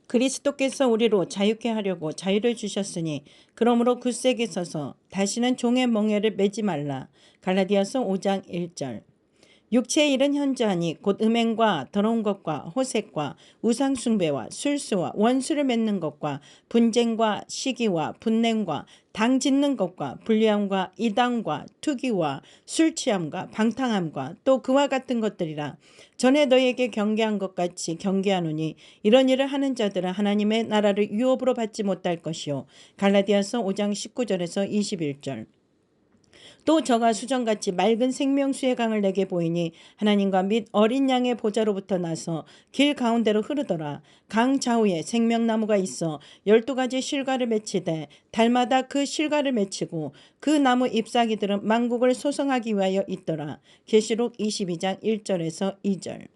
그리스도께서 우리로 자유케 하려고 자유를 주셨으니 그러므로 굳세게 서서 다시는 종의 멍에를 매지 말라. 갈라디아서 5장 1절. 육체의 일은 현저하니 곧 음행과 더러운 것과 호색과 우상숭배와 술수와 원수를 맺는 것과 분쟁과 시기와 분냄과 당 짓는 것과 불리함과 이당과 투기와 술취함과 방탕함과 또 그와 같은 것들이라. 전에 너희에게 경계한 것 같이 경계하노니 이런 일을 하는 자들은 하나님의 나라를 유업으로 받지 못할 것이요. 갈라디아서 5장 19절에서 21절. 또 저가 수정같이 맑은 생명수의 강을 내게 보이니 하나님과 및 어린 양의 보좌로부터 나서 길 가운데로 흐르더라. 강 좌우에 생명나무가 있어 12가지 실과를 맺히되 달마다 그 실과를 맺히고 그 나무 잎사귀들은 만국을 소성하기 위하여 있더라. 계시록 22장 1절에서 2절.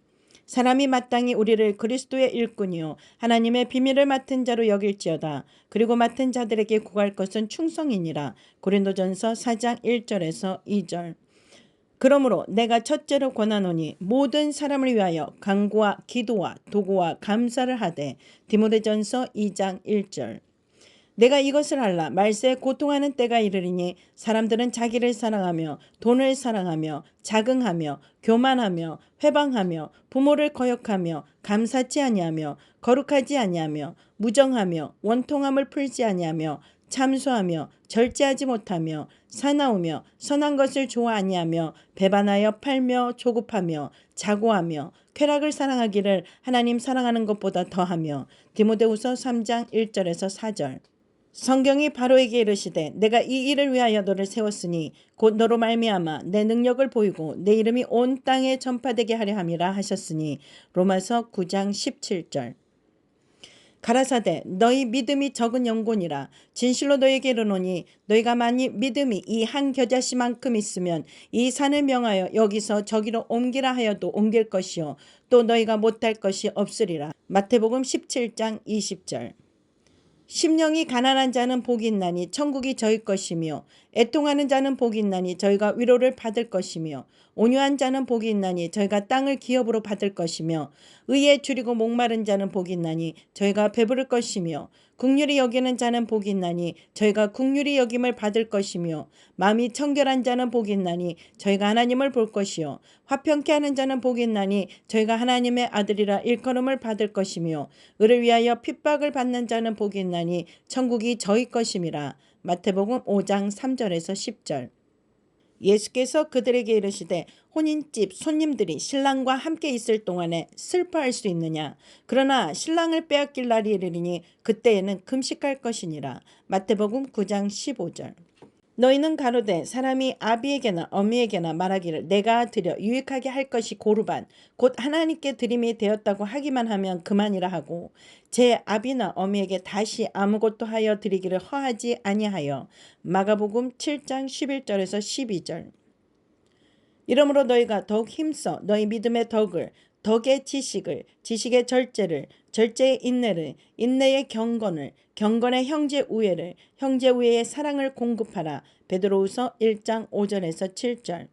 사람이 마땅히 우리를 그리스도의 일꾼이요 하나님의 비밀을 맡은 자로 여길지어다. 그리고 맡은 자들에게 구할 것은 충성이니라. 고린도전서 4장 1절에서 2절. 그러므로 내가 첫째로 권하노니 모든 사람을 위하여 간구와 기도와 도구와 감사를 하되. 디모데전서 2장 1절. 내가 이것을 알라. 말세에 고통하는 때가 이르리니 사람들은 자기를 사랑하며 돈을 사랑하며 자긍하며 교만하며 회방하며 부모를 거역하며 감사치 아니하며 거룩하지 아니하며 무정하며 원통함을 풀지 아니하며 참소하며 절제하지 못하며 사나우며 선한 것을 좋아 아니하며 배반하여 팔며 조급하며 자고하며 쾌락을 사랑하기를 하나님 사랑하는 것보다 더하며. 디모데후서 3장 1절에서 4절. 성경이 바로에게 이르시되 내가 이 일을 위하여 너를 세웠으니 곧 너로 말미암아 내 능력을 보이고 내 이름이 온 땅에 전파되게 하려 함이라 하셨으니. 로마서 9장 17절. 가라사대 너희 믿음이 적은 영혼이라. 진실로 너희에게 이르노니 너희가 만일 믿음이 이 한 겨자씨만큼 있으면 이 산을 명하여 여기서 저기로 옮기라 하여도 옮길 것이요 또 너희가 못할 것이 없으리라. 마태복음 17장 20절. 심령이 가난한 자는 복이 있나니 천국이 저희 것이며 애통하는 자는 복이 있나니 저희가 위로를 받을 것이며 온유한 자는 복이 있나니 저희가 땅을 기업으로 받을 것이며 의에 줄이고 목마른 자는 복이 있나니 저희가 배부를 것이며 긍휼히 여기는 자는 복이 있나니 저희가 긍휼히 여김을 받을 것이며 마음이 청결한 자는 복이 있나니 저희가 하나님을 볼 것이요 화평케 하는 자는 복이 있나니 저희가 하나님의 아들이라 일컬음을 받을 것이며 의를 위하여 핍박을 받는 자는 복이 있나니 천국이 저희 것임이라. 마태복음 5장 3절에서 10절. 예수께서 그들에게 이르시되 혼인집 손님들이 신랑과 함께 있을 동안에 슬퍼할 수 있느냐. 그러나 신랑을 빼앗길 날이 이르리니 그때에는 금식할 것이니라. 마태복음 9장 15절. 너희는 가로되 사람이 아비에게나 어미에게나 말하기를 내가 드려 유익하게 할 것이 고르반 곧 하나님께 드림이 되었다고 하기만 하면 그만이라 하고 제 아비나 어미에게 다시 아무것도 하여 드리기를 허하지 아니하여. 마가복음 7장 11절에서 12절. 이러므로 너희가 더욱 힘써 너희 믿음의 덕을 덕의 지식을 지식의 절제를 절제의 인내를 인내의 경건을 경건의 형제 우애를 형제 우애의 사랑을 공급하라. 베드로후서 1장 5절에서 7절.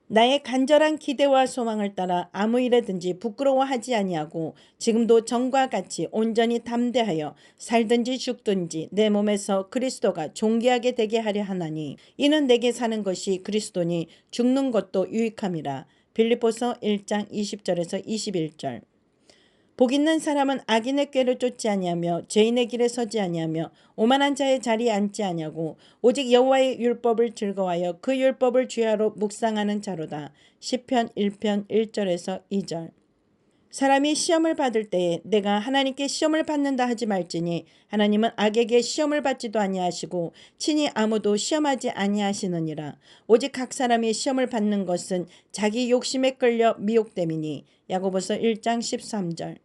나의 간절한 기대와 소망을 따라 아무 일에든지 부끄러워하지 아니하고 지금도 전과 같이 온전히 담대하여 살든지 죽든지 내 몸에서 그리스도가 존귀하게 되게 하려 하나니 이는 내게 사는 것이 그리스도니 죽는 것도 유익함이라. 빌립보서 1장 20절에서 21절. 복 있는 사람은 악인의 꾀를 쫓지 아니하며 죄인의 길에 서지 아니하며 오만한 자의 자리에 앉지 아니하고 오직 여호와의 율법을 즐거워하여 그 율법을 주야로 묵상하는 자로다. 시편 1편 1절에서 2절. 사람이 시험을 받을 때에 내가 하나님께 시험을 받는다 하지 말지니 하나님은 악에게 시험을 받지도 아니하시고 친히 아무도 시험하지 아니하시느니라. 오직 각 사람이 시험을 받는 것은 자기 욕심에 끌려 미혹됨이니. 야고보서 1장 13절.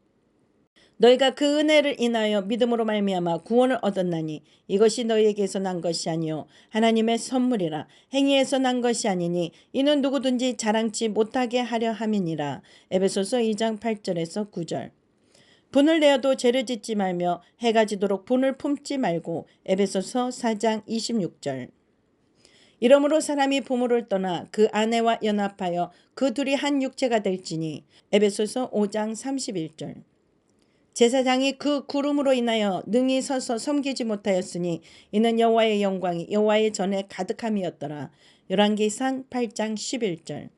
너희가 그 은혜를 인하여 믿음으로 말미암아 구원을 얻었나니 이것이 너희에게서 난 것이 아니요 하나님의 선물이라. 행위에서 난 것이 아니니 이는 누구든지 자랑치 못하게 하려 함이니라. 에베소서 2장 8절에서 9절. 분을 내어도 죄를 짓지 말며 해가 지도록 분을 품지 말고. 에베소서 4장 26절. 이러므로 사람이 부모를 떠나 그 아내와 연합하여 그 둘이 한 육체가 될지니. 에베소서 5장 31절. 제사장이 그 구름으로 인하여 능히 서서 섬기지 못하였으니 이는 여호와의 영광이 여호와의 전에 가득함이었더라. 열왕기상 8장 11절.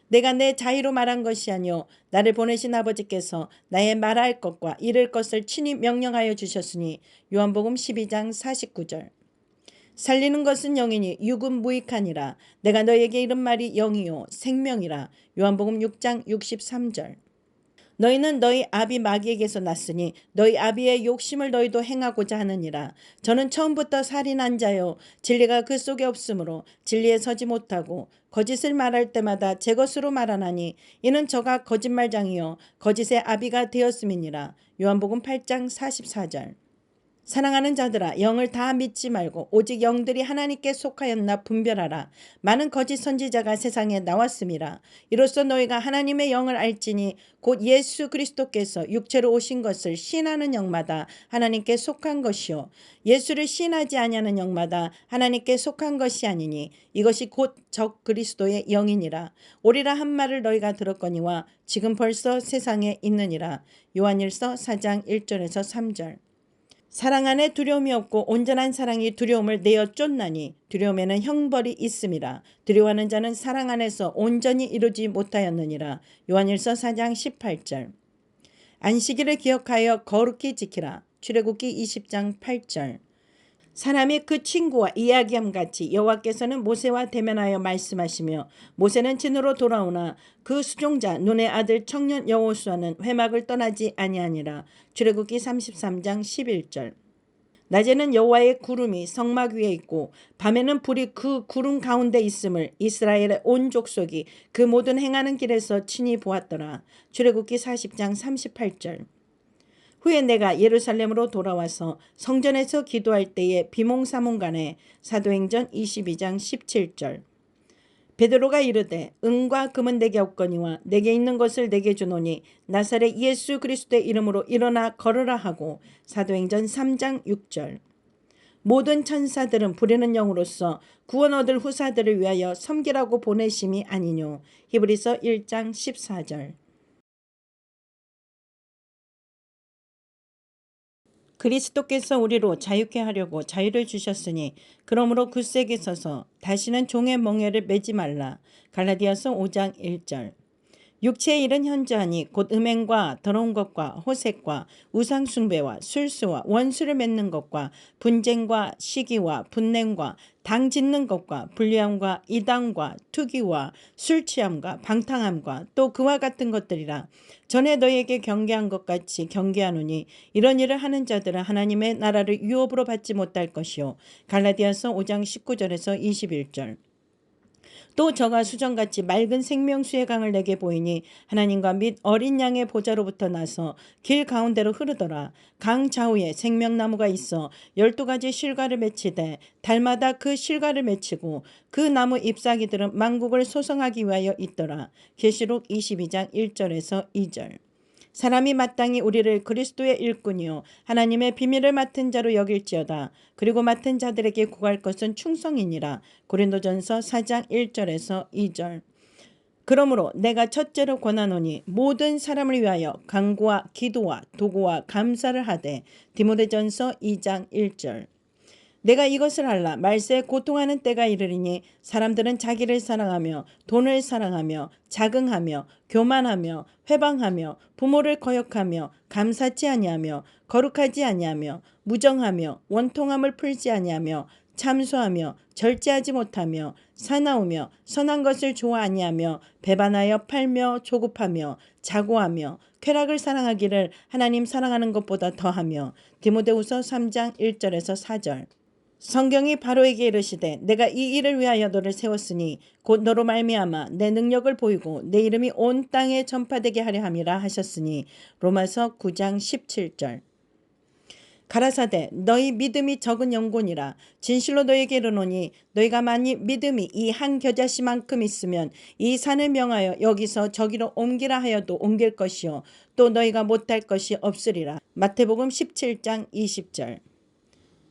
내가 내 자의로 말한 것이 아니요 나를 보내신 아버지께서 나의 말할 것과 이를 것을 친히 명령하여 주셨으니 요한복음 12장 49절. 살리는 것은 영이니 육은 무익하니라. 내가 너에게 이른 말이 영이요 생명이라. 요한복음 6장 63절. 너희는 너희 아비 마귀에게서 났으니 너희 아비의 욕심을 너희도 행하고자 하느니라. 저는 처음부터 살인한 자요 진리가 그 속에 없으므로 진리에 서지 못하고 거짓을 말할 때마다 제 것으로 말하나니 이는 저가 거짓말장이요 거짓의 아비가 되었음이니라. 요한복음 8장 44절. 사랑하는 자들아 영을 다 믿지 말고 오직 영들이 하나님께 속하였나 분별하라. 많은 거짓 선지자가 세상에 나왔음이라. 이로써 너희가 하나님의 영을 알지니 곧 예수 그리스도께서 육체로 오신 것을 시인하는 영마다 하나님께 속한 것이요 예수를 시인하지 아니하는 영마다 하나님께 속한 것이 아니니 이것이 곧 적 그리스도의 영이니라. 오리라 한 말을 너희가 들었거니와 지금 벌써 세상에 있느니라. 요한일서 4장 1절에서 3절. 사랑 안에 두려움이 없고 온전한 사랑이 두려움을 내어 쫓나니 두려움에는 형벌이 있음이라. 두려워하는 자는 사랑 안에서 온전히 이루지 못하였느니라. 요한일서 4장 18절. 안식일을 기억하여 거룩히 지키라. 출애굽기 20장 8절. 사람이 그 친구와 이야기함 같이 여호와께서는 모세와 대면하여 말씀하시며 모세는 진으로 돌아오나 그 수종자 눈의 아들 청년 여호수아는 회막을 떠나지 아니하니라. 출애굽기 33장 11절. 낮에는 여호와의 구름이 성막 위에 있고 밤에는 불이 그 구름 가운데 있음을 이스라엘의 온 족속이 그 모든 행하는 길에서 친히 보았더라. 출애굽기 40장 38절. 후에 내가 예루살렘으로 돌아와서 성전에서 기도할 때에 비몽사몽간에 사도행전 22장 17절. 베드로가 이르되 은과 금은 내게 없거니와 내게 있는 것을 내게 주노니 나사렛 예수 그리스도의 이름으로 일어나 걸으라 하고 사도행전 3장 6절. 모든 천사들은 부리는 영으로서 구원 얻을 후사들을 위하여 섬기라고 보내심이 아니뇨. 히브리서 1장 14절. 그리스도께서 우리로 자유케 하려고 자유를 주셨으니 그러므로 굳세게 서서 다시는 종의 멍에를 매지 말라. 갈라디아서 5장 1절. 육체의 일은 현저하니 곧 음행과 더러운 것과 호색과 우상숭배와 술수와 원수를 맺는 것과 분쟁과 시기와 분냄과 당 짓는 것과 불리함과 이당과 투기와 술취함과 방탕함과 또 그와 같은 것들이라. 전에 너희에게 경계한 것 같이 경계하노니 이런 일을 하는 자들은 하나님의 나라를 유업으로 받지 못할 것이요. 갈라디아서 5장 19절에서 21절. 또 저가 수정같이 맑은 생명수의 강을 내게 보이니 하나님과 및 어린 양의 보좌로부터 나서 길 가운데로 흐르더라. 강 좌우에 생명나무가 있어 12가지 실과를 맺히되 달마다 그 실과를 맺히고 그 나무 잎사귀들은 만국을 소성하기 위하여 있더라. 계시록 22장 1절에서 2절. 사람이 마땅히 우리를 그리스도의 일꾼이요 하나님의 비밀을 맡은 자로 여길지어다. 그리고 맡은 자들에게 구할 것은 충성이니라. 고린도전서 4장 1절에서 2절. 그러므로 내가 첫째로 권하노니 모든 사람을 위하여 간구와 기도와 도구와 감사를 하되. 디모데전서 2장 1절. 내가 이것을 알라. 말세에 고통하는 때가 이르리니 사람들은 자기를 사랑하며 돈을 사랑하며 자긍하며 교만하며 회방하며 부모를 거역하며 감사치 아니하며 거룩하지 아니하며 무정하며 원통함을 풀지 아니하며 참소하며 절제하지 못하며 사나우며 선한 것을 좋아 아니하며 배반하여 팔며 조급하며 자고하며 쾌락을 사랑하기를 하나님 사랑하는 것보다 더하며. 디모데후서 3장 1절에서 4절. 성경이 바로에게 이르시되 내가 이 일을 위하여 너를 세웠으니 곧 너로 말미암아 내 능력을 보이고 내 이름이 온 땅에 전파되게 하려 함이라 하셨으니. 로마서 9장 17절. 가라사대 너희 믿음이 적은 영혼이라. 진실로 너희에게 이르노니 너희가 만일 믿음이 이 한 겨자씨만큼 있으면 이 산을 명하여 여기서 저기로 옮기라 하여도 옮길 것이요 또 너희가 못할 것이 없으리라. 마태복음 17장 20절.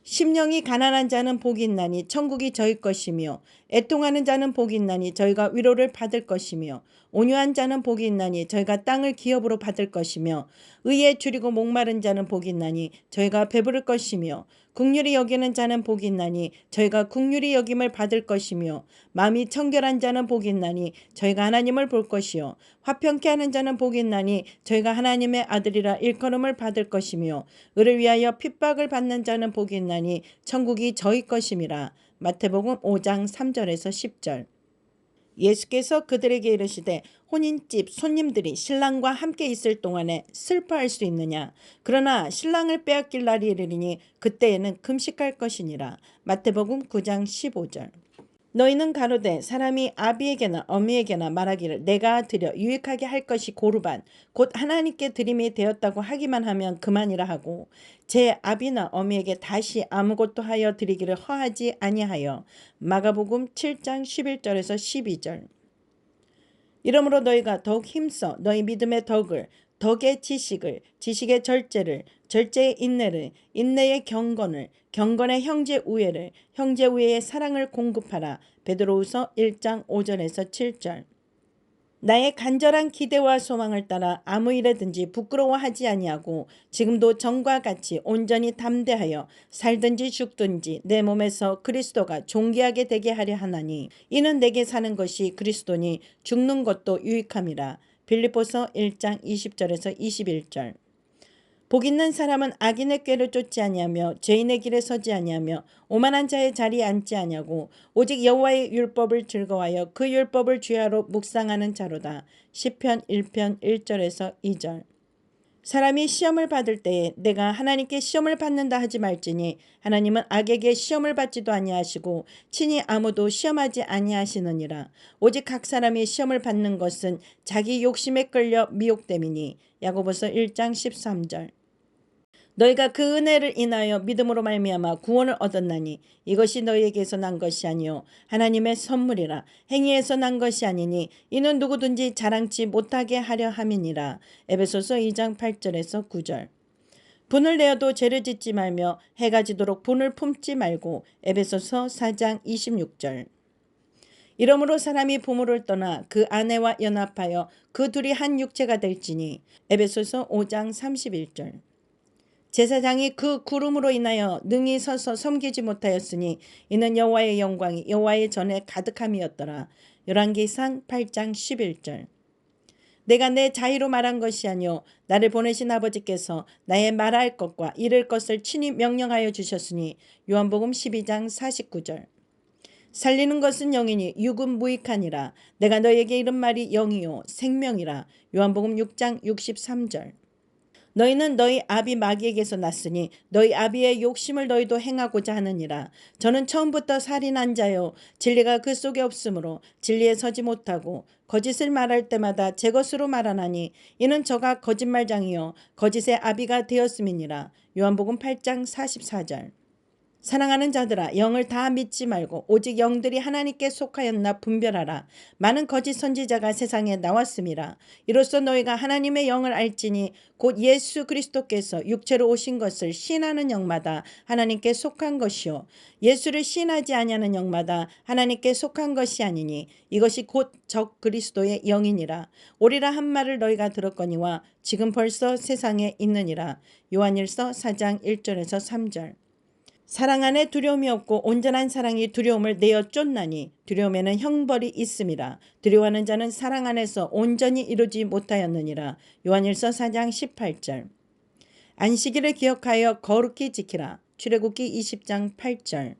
심령이 가난한 자는 복이 있나니 천국이 저희 것이며 애통하는 자는 복이 있나니 저희가 위로를 받을 것이며 온유한 자는 복이 있나니 저희가 땅을 기업으로 받을 것이며 의에 줄이고 목마른 자는 복이 있나니 저희가 배부를 것이며 긍휼히 여기는 자는 복이 있나니 저희가 긍휼히 여김을 받을 것이며 마음이 청결한 자는 복이 있나니 저희가 하나님을 볼 것이요 화평케 하는 자는 복이 있나니 저희가 하나님의 아들이라 일컬음을 받을 것이며 의를 위하여 핍박을 받는 자는 복이 있나니 천국이 저희 것임이라. 마태복음 5장 3절에서 10절. 예수께서 그들에게 이르시되 혼인집 손님들이 신랑과 함께 있을 동안에 슬퍼할 수 있느냐. 그러나 신랑을 빼앗길 날이 이르리니 그때에는 금식할 것이니라. 마태복음 9장 15절. 너희는 가로되 사람이 아비에게나 어미에게나 말하기를 내가 드려 유익하게 할 것이 고르반 곧 하나님께 드림이 되었다고 하기만 하면 그만이라 하고 제 아비나 어미에게 다시 아무것도 하여 드리기를 허하지 아니하여. 마가복음 7장 11절에서 12절. 이러므로 너희가 더욱 힘써 너희 믿음의 덕을, 덕의 지식을, 지식의 절제를, 절제의 인내를, 인내의 경건을, 경건의 형제 우애를, 형제 우애의 사랑을 공급하라. 베드로후서 1장 5절에서 7절. 나의 간절한 기대와 소망을 따라 아무 일에든지 부끄러워하지 아니하고 지금도 전과 같이 온전히 담대하여 살든지 죽든지 내 몸에서 그리스도가 존귀하게 되게 하려 하나니 이는 내게 사는 것이 그리스도니 죽는 것도 유익함이라. 빌립보서 1장 20절에서 21절. 복 있는 사람은 악인의 꾀를 쫓지 아니하며 죄인의 길에 서지 아니하며 오만한 자의 자리에 앉지 아니하고 오직 여호와의 율법을 즐거워하여 그 율법을 주야로 묵상하는 자로다. 시편 1편 1절에서 2절. 사람이 시험을 받을 때에 내가 하나님께 시험을 받는다 하지 말지니 하나님은 악에게 시험을 받지도 아니하시고 친히 아무도 시험하지 아니하시느니라. 오직 각 사람이 시험을 받는 것은 자기 욕심에 끌려 미혹됨이니. 야고보서 1장 13절. 너희가 그 은혜를 인하여 믿음으로 말미암아 구원을 얻었나니 이것이 너희에게서 난 것이 아니요 하나님의 선물이라. 행위에서 난 것이 아니니 이는 누구든지 자랑치 못하게 하려 함이니라. 에베소서 2장 8절에서 9절. 분을 내어도 죄를 짓지 말며 해가 지도록 분을 품지 말고. 에베소서 4장 26절. 이러므로 사람이 부모를 떠나 그 아내와 연합하여 그 둘이 한 육체가 될지니. 에베소서 5장 31절. 제사장이 그 구름으로 인하여 능히 서서 섬기지 못하였으니 이는 여호와의 영광이 여호와의 전에 가득함이었더라. 열왕기상 8장 11절. 내가 내 자의로 말한 것이 아니요 나를 보내신 아버지께서 나의 말할 것과 이를 것을 친히 명령하여 주셨으니. 요한복음 12장 49절. 살리는 것은 영이니 육은 무익하니라. 내가 너에게 이른 말이 영이요 생명이라. 요한복음 6장 63절. 너희는 너희 아비 마귀에게서 났으니 너희 아비의 욕심을 너희도 행하고자 하느니라. 저는 처음부터 살인한 자요 진리가 그 속에 없으므로 진리에 서지 못하고 거짓을 말할 때마다 제 것으로 말하나니 이는 저가 거짓말장이요 거짓의 아비가 되었음이니라. 요한복음 8장 44절. 사랑하는 자들아 영을 다 믿지 말고 오직 영들이 하나님께 속하였나 분별하라. 많은 거짓 선지자가 세상에 나왔음이라. 이로써 너희가 하나님의 영을 알지니 곧 예수 그리스도께서 육체로 오신 것을 시인하는 영마다 하나님께 속한 것이요 예수를 시인하지 아니하는 영마다 하나님께 속한 것이 아니니 이것이 곧 적 그리스도의 영이니라. 오리라 한 말을 너희가 들었거니와 지금 벌써 세상에 있느니라. 요한일서 4장 1절에서 3절. 사랑 안에 두려움이 없고 온전한 사랑이 두려움을 내어 쫓나니 두려움에는 형벌이 있음이라. 두려워하는 자는 사랑 안에서 온전히 이루지 못하였느니라. 요한일서 4장 18절. 안식일을 기억하여 거룩히 지키라. 출애굽기 20장 8절.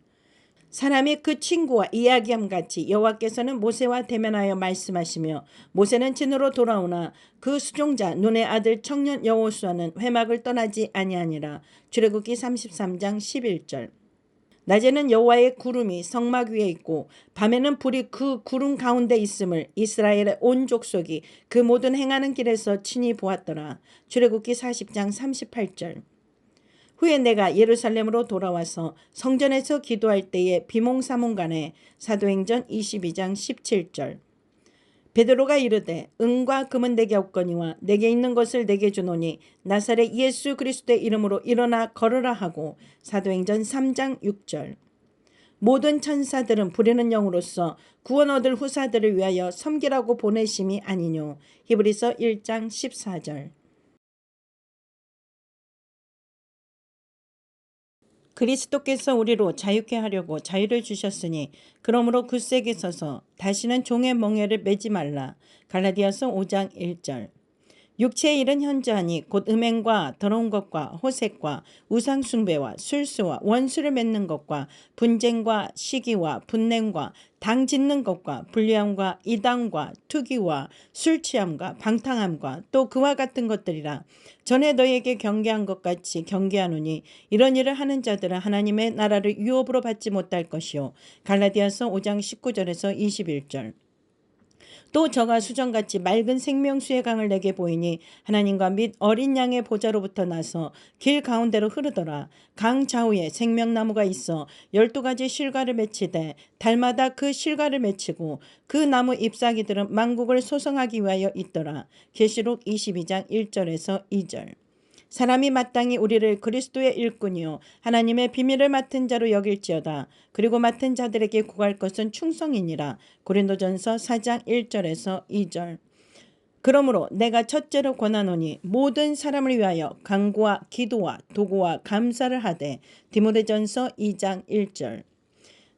사람이 그 친구와 이야기함 같이 여호와께서는 모세와 대면하여 말씀하시며 모세는 진으로 돌아오나 그 수종자 눈의 아들 청년 여호수아는 회막을 떠나지 아니하니라. 출애굽기 33장 11절. 낮에는 여호와의 구름이 성막 위에 있고 밤에는 불이 그 구름 가운데 있음을 이스라엘의 온 족속이 그 모든 행하는 길에서 친히 보았더라. 출애굽기 40장 38절. 후에 내가 예루살렘으로 돌아와서 성전에서 기도할 때에 비몽사몽간에. 사도행전 22장 17절. 베드로가 이르되 은과 금은 내게 없거니와 내게 있는 것을 내게 주노니 나사렛 예수 그리스도의 이름으로 일어나 걸으라 하고. 사도행전 3장 6절. 모든 천사들은 부리는 영으로서 구원 얻을 후사들을 위하여 섬기라고 보내심이 아니뇨. 히브리서 1장 14절. 그리스도께서 우리로 자유케 하려고 자유를 주셨으니 그러므로 굳세게 서서 다시는 종의 멍에를 매지 말라. 갈라디아서 5장 1절. 육체의 일은 현저하니 곧 음행과 더러운 것과 호색과 우상숭배와 술수와 원수를 맺는 것과 분쟁과 시기와 분냄과 당 짓는 것과 불리함과 이당과 투기와 술취함과 방탕함과 또 그와 같은 것들이라. 전에 너희에게 경계한 것 같이 경계하노니 이런 일을 하는 자들은 하나님의 나라를 유업으로 받지 못할 것이요. 갈라디아서 5장 19절에서 21절. 또 저가 수정같이 맑은 생명수의 강을 내게 보이니 하나님과 및 어린 양의 보좌로부터 나서 길 가운데로 흐르더라. 강 좌우에 생명나무가 있어 12가지 실과를 맺히되 달마다 그 실과를 맺히고 그 나무 잎사귀들은 만국을 소성하기 위하여 있더라. 계시록 22장 1절에서 2절. 사람이 마땅히 우리를 그리스도의 일꾼이요 하나님의 비밀을 맡은 자로 여길지어다. 그리고 맡은 자들에게 구할 것은 충성이니라. 고린도전서 4장 1절에서 2절. 그러므로 내가 첫째로 권하노니 모든 사람을 위하여 간구와 기도와 도구와 감사를 하되. 디모데전서 2장 1절.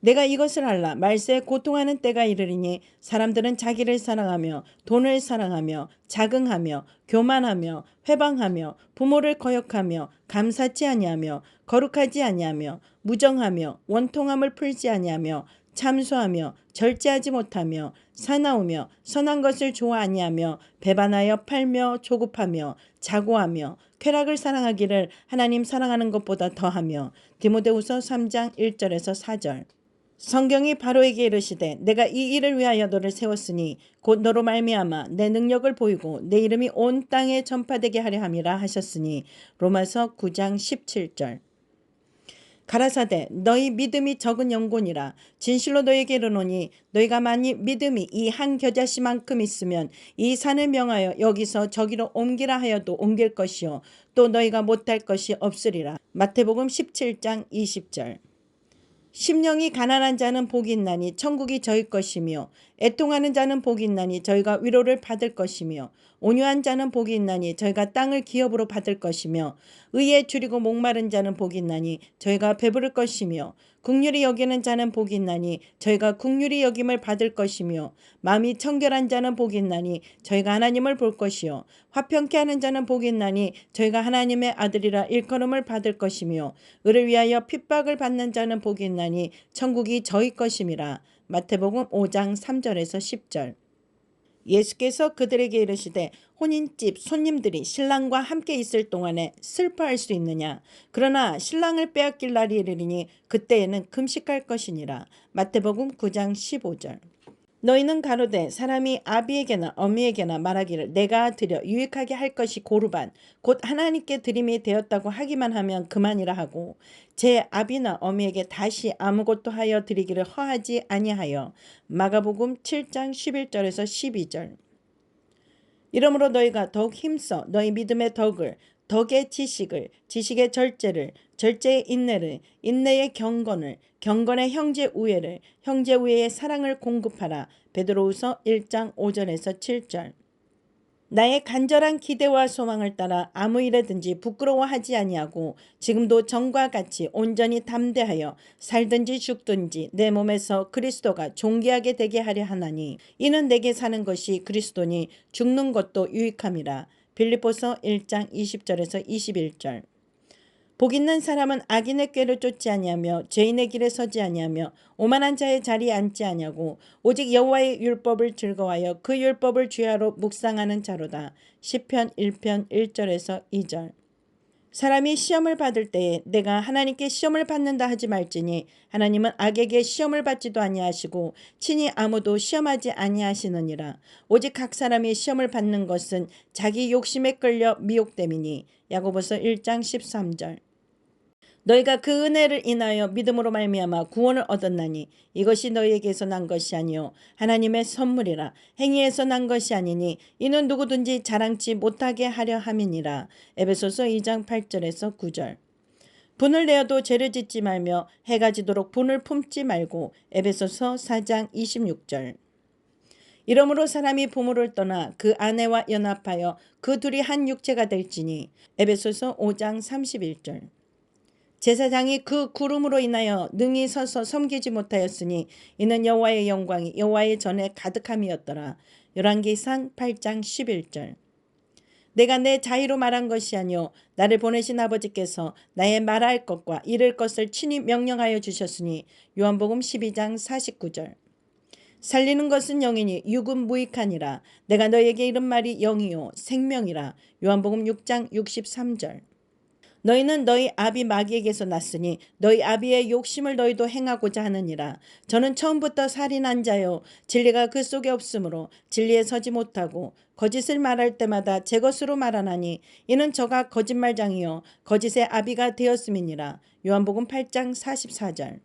내가 이것을 알라. 말세에 고통하는 때가 이르리니 사람들은 자기를 사랑하며 돈을 사랑하며 자긍하며 교만하며 회방하며 부모를 거역하며 감사치 아니하며 거룩하지 아니하며 무정하며 원통함을 풀지 아니하며 참소하며 절제하지 못하며 사나우며 선한 것을 좋아 아니하며 배반하여 팔며 조급하며 자고하며 쾌락을 사랑하기를 하나님 사랑하는 것보다 더하며. 디모데후서 3장 1절에서 4절. 성경이 바로에게 이르시되 내가 이 일을 위하여 너를 세웠으니 곧 너로 말미암아 내 능력을 보이고 내 이름이 온 땅에 전파되게 하려 함이라 하셨으니. 로마서 9장 17절. 가라사대 너희 믿음이 적은 영혼이라. 진실로 너희에게 이르노니 너희가 만일 믿음이 이 한 겨자씨만큼 있으면 이 산을 명하여 여기서 저기로 옮기라 하여도 옮길 것이요 또 너희가 못할 것이 없으리라. 마태복음 17장 20절. 심령이 가난한 자는 복이 있나니 천국이 저희 것이며 애통하는 자는 복이 있나니 저희가 위로를 받을 것이며 온유한 자는 복이 있나니 저희가 땅을 기업으로 받을 것이며 의에 줄이고 목마른 자는 복이 있나니 저희가 배부를 것이며 긍휼히 여기는 자는 복이 있나니 저희가 긍휼히 여김을 받을 것이며 마음이 청결한 자는 복이 있나니 저희가 하나님을 볼 것이요 화평케 하는 자는 복이 있나니 저희가 하나님의 아들이라 일컬음을 받을 것이며 의를 위하여 핍박을 받는 자는 복이 있나니 천국이 저희 것임이라. 마태복음 5장 3절에서 10절. 예수께서 그들에게 이르시되 혼인집 손님들이 신랑과 함께 있을 동안에 슬퍼할 수 있느냐. 그러나 신랑을 빼앗길 날이 이르리니 그때에는 금식할 것이니라. 마태복음 9장 15절. 너희는 가로되 사람이 아비에게나 어미에게나 말하기를 내가 드려 유익하게 할 것이 고르반 곧 하나님께 드림이 되었다고 하기만 하면 그만이라 하고 제 아비나 어미에게 다시 아무것도 하여 드리기를 허하지 아니하여. 마가복음 7장 11절에서 12절. 이러므로 너희가 더욱 힘써 너희 믿음의 덕을 덕의 지식을 지식의 절제를 절제의 인내를 인내의 경건을 경건의 형제 우애를 형제 우애의 사랑을 공급하라. 베드로후서 1장 5절에서 7절. 나의 간절한 기대와 소망을 따라 아무 일에든지 부끄러워하지 아니하고 지금도 전과 같이 온전히 담대하여 살든지 죽든지 내 몸에서 그리스도가 존귀하게 되게 하려 하나니 이는 내게 사는 것이 그리스도니 죽는 것도 유익함이라. 빌립보서 1장 20절에서 21절. 복 있는 사람은 악인의 꾀를 쫓지 아니하며 죄인의 길에 서지 아니하며 오만한 자의 자리에 앉지 아니하고 오직 여호와의 율법을 즐거워하여 그 율법을 주야로 묵상하는 자로다. 시편 1편 1절에서 2절. 사람이 시험을 받을 때에 내가 하나님께 시험을 받는다 하지 말지니 하나님은 악에게 시험을 받지도 아니하시고 친히 아무도 시험하지 아니하시느니라. 오직 각 사람이 시험을 받는 것은 자기 욕심에 끌려 미혹됨이니. 야고보서 1장 13절. 너희가 그 은혜를 인하여 믿음으로 말미암아 구원을 얻었나니 이것이 너희에게서 난 것이 아니요 하나님의 선물이라. 행위에서 난 것이 아니니 이는 누구든지 자랑치 못하게 하려 함이니라. 에베소서 2장 8절에서 9절. 분을 내어도 죄를 짓지 말며 해가 지도록 분을 품지 말고. 에베소서 4장 26절. 이러므로 사람이 부모를 떠나 그 아내와 연합하여 그 둘이 한 육체가 될지니. 에베소서 5장 31절. 제사장이 그 구름으로 인하여 능히 서서 섬기지 못하였으니 이는 여호와의 영광이 여호와의 전에 가득함이었더라. 열왕기상 8장 11절. 내가 내 자의로 말한 것이 아니요 나를 보내신 아버지께서 나의 말할 것과 이를 것을 친히 명령하여 주셨으니. 요한복음 12장 49절. 살리는 것은 영이니 육은 무익하니라. 내가 너에게 이른 말이 영이요 생명이라. 요한복음 6장 63절. 너희는 너희 아비 마귀에게서 났으니 너희 아비의 욕심을 너희도 행하고자 하느니라. 저는 처음부터 살인한 자요 진리가 그 속에 없으므로 진리에 서지 못하고 거짓을 말할 때마다 제 것으로 말하나니 이는 저가 거짓말장이요 거짓의 아비가 되었음이니라. 요한복음 8장 44절.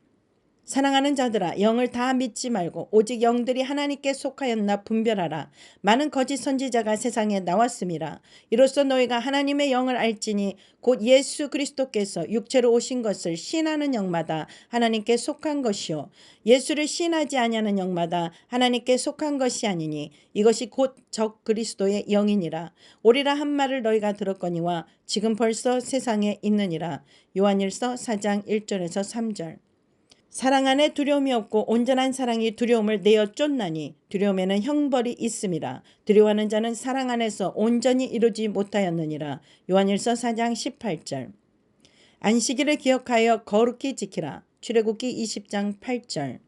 사랑하는 자들아 영을 다 믿지 말고 오직 영들이 하나님께 속하였나 분별하라. 많은 거짓 선지자가 세상에 나왔음이라. 이로써 너희가 하나님의 영을 알지니 곧 예수 그리스도께서 육체로 오신 것을 시인하는 영마다 하나님께 속한 것이요 예수를 시인하지 아니하는 영마다 하나님께 속한 것이 아니니 이것이 곧 적 그리스도의 영이니라. 오리라 한 말을 너희가 들었거니와 지금 벌써 세상에 있느니라. 요한일서 4장 1절에서 3절. 사랑 안에 두려움이 없고 온전한 사랑이 두려움을 내어 쫓나니 두려움에는 형벌이 있음이라. 두려워하는 자는 사랑 안에서 온전히 이루지 못하였느니라. 요한일서 4장 18절. 안식일을 기억하여 거룩히 지키라. 출애굽기 20장 8절.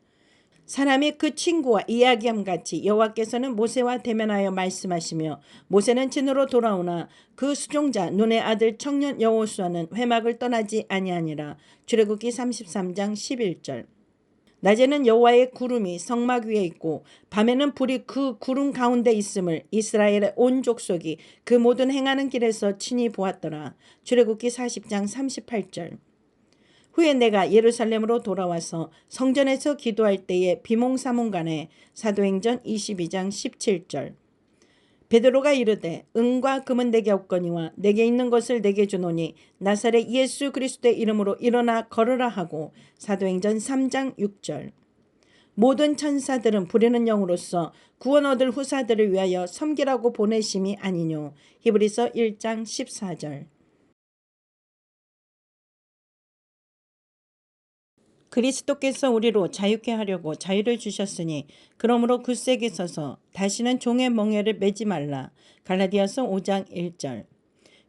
사람이 그 친구와 이야기함 같이 여호와께서는 모세와 대면하여 말씀하시며 모세는 진으로 돌아오나 그 수종자 눈의 아들 청년 여호수아는 회막을 떠나지 아니하니라. 출애굽기 33장 11절. 낮에는 여호와의 구름이 성막 위에 있고 밤에는 불이 그 구름 가운데 있음을 이스라엘의 온 족속이 그 모든 행하는 길에서 친히 보았더라. 출애굽기 40장 38절. 후에 내가 예루살렘으로 돌아와서 성전에서 기도할 때에 비몽사몽간에. 사도행전 22장 17절. 베드로가 이르되 은과 금은 내게 없거니와 내게 있는 것을 내게 주노니 나사렛 예수 그리스도의 이름으로 일어나 걸으라 하고. 사도행전 3장 6절. 모든 천사들은 부리는 영으로서 구원 얻을 후사들을 위하여 섬기라고 보내심이 아니뇨. 히브리서 1장 14절. 그리스도께서 우리로 자유케 하려고 자유를 주셨으니 그러므로 굳세게 서서 다시는 종의 멍에를 매지 말라. 갈라디아서 5장 1절.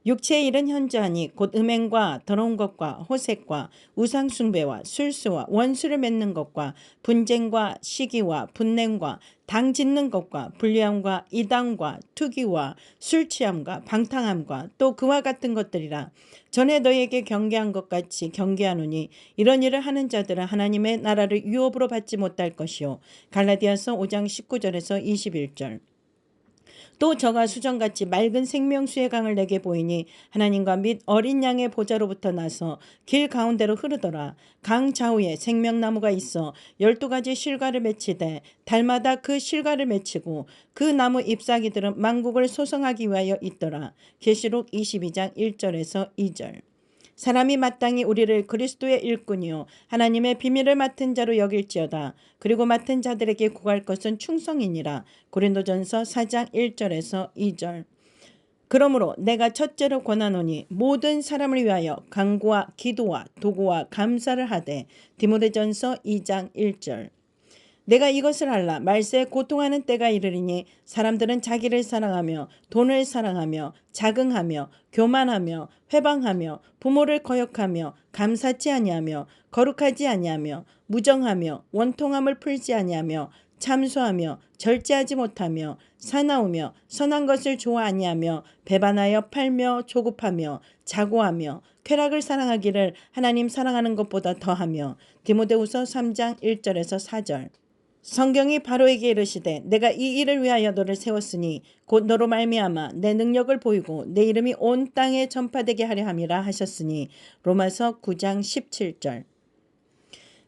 육체의 일은 현저하니 곧 음행과 더러운 것과 호색과 우상숭배와 술수와 원수를 맺는 것과 분쟁과 시기와 분냄과 당 짓는 것과 불리함과 이당과 투기와 술취함과 방탕함과 또 그와 같은 것들이라. 전에 너희에게 경계한 것 같이 경계하노니 이런 일을 하는 자들은 하나님의 나라를 유업으로 받지 못할 것이요. 갈라디아서 5장 19절에서 21절. 또 저가 수정같이 맑은 생명수의 강을 내게 보이니 하나님과 및 어린 양의 보좌로부터 나서 길 가운데로 흐르더라. 강 좌우에 생명나무가 있어 12가지 실과를 맺히되 달마다 그 실과를 맺히고 그 나무 잎사귀들은 만국을 소성하기 위하여 있더라. 계시록 22장 1절에서 2절. 사람이 마땅히 우리를 그리스도의 일꾼이요 하나님의 비밀을 맡은 자로 여길지어다. 그리고 맡은 자들에게 구할 것은 충성이니라. 고린도전서 4장 1절에서 2절. 그러므로 내가 첫째로 권하노니 모든 사람을 위하여 간구와 기도와 도구와 감사를 하되. 디모데전서 2장 1절. 내가 이것을 알라. 말세에 고통하는 때가 이르리니 사람들은 자기를 사랑하며 돈을 사랑하며 자긍하며 교만하며 회방하며 부모를 거역하며 감사치 아니하며 거룩하지 아니하며 무정하며 원통함을 풀지 아니하며 참소하며 절제하지 못하며 사나우며 선한 것을 좋아 아니하며 배반하여 팔며 조급하며 자고하며 쾌락을 사랑하기를 하나님 사랑하는 것보다 더하며. 디모데후서 3장 1절에서 4절. 성경이 바로에게 이르시되 내가 이 일을 위하여 너를 세웠으니 곧 너로 말미암아 내 능력을 보이고 내 이름이 온 땅에 전파되게 하려 함이라 하셨으니. 로마서 9장 17절.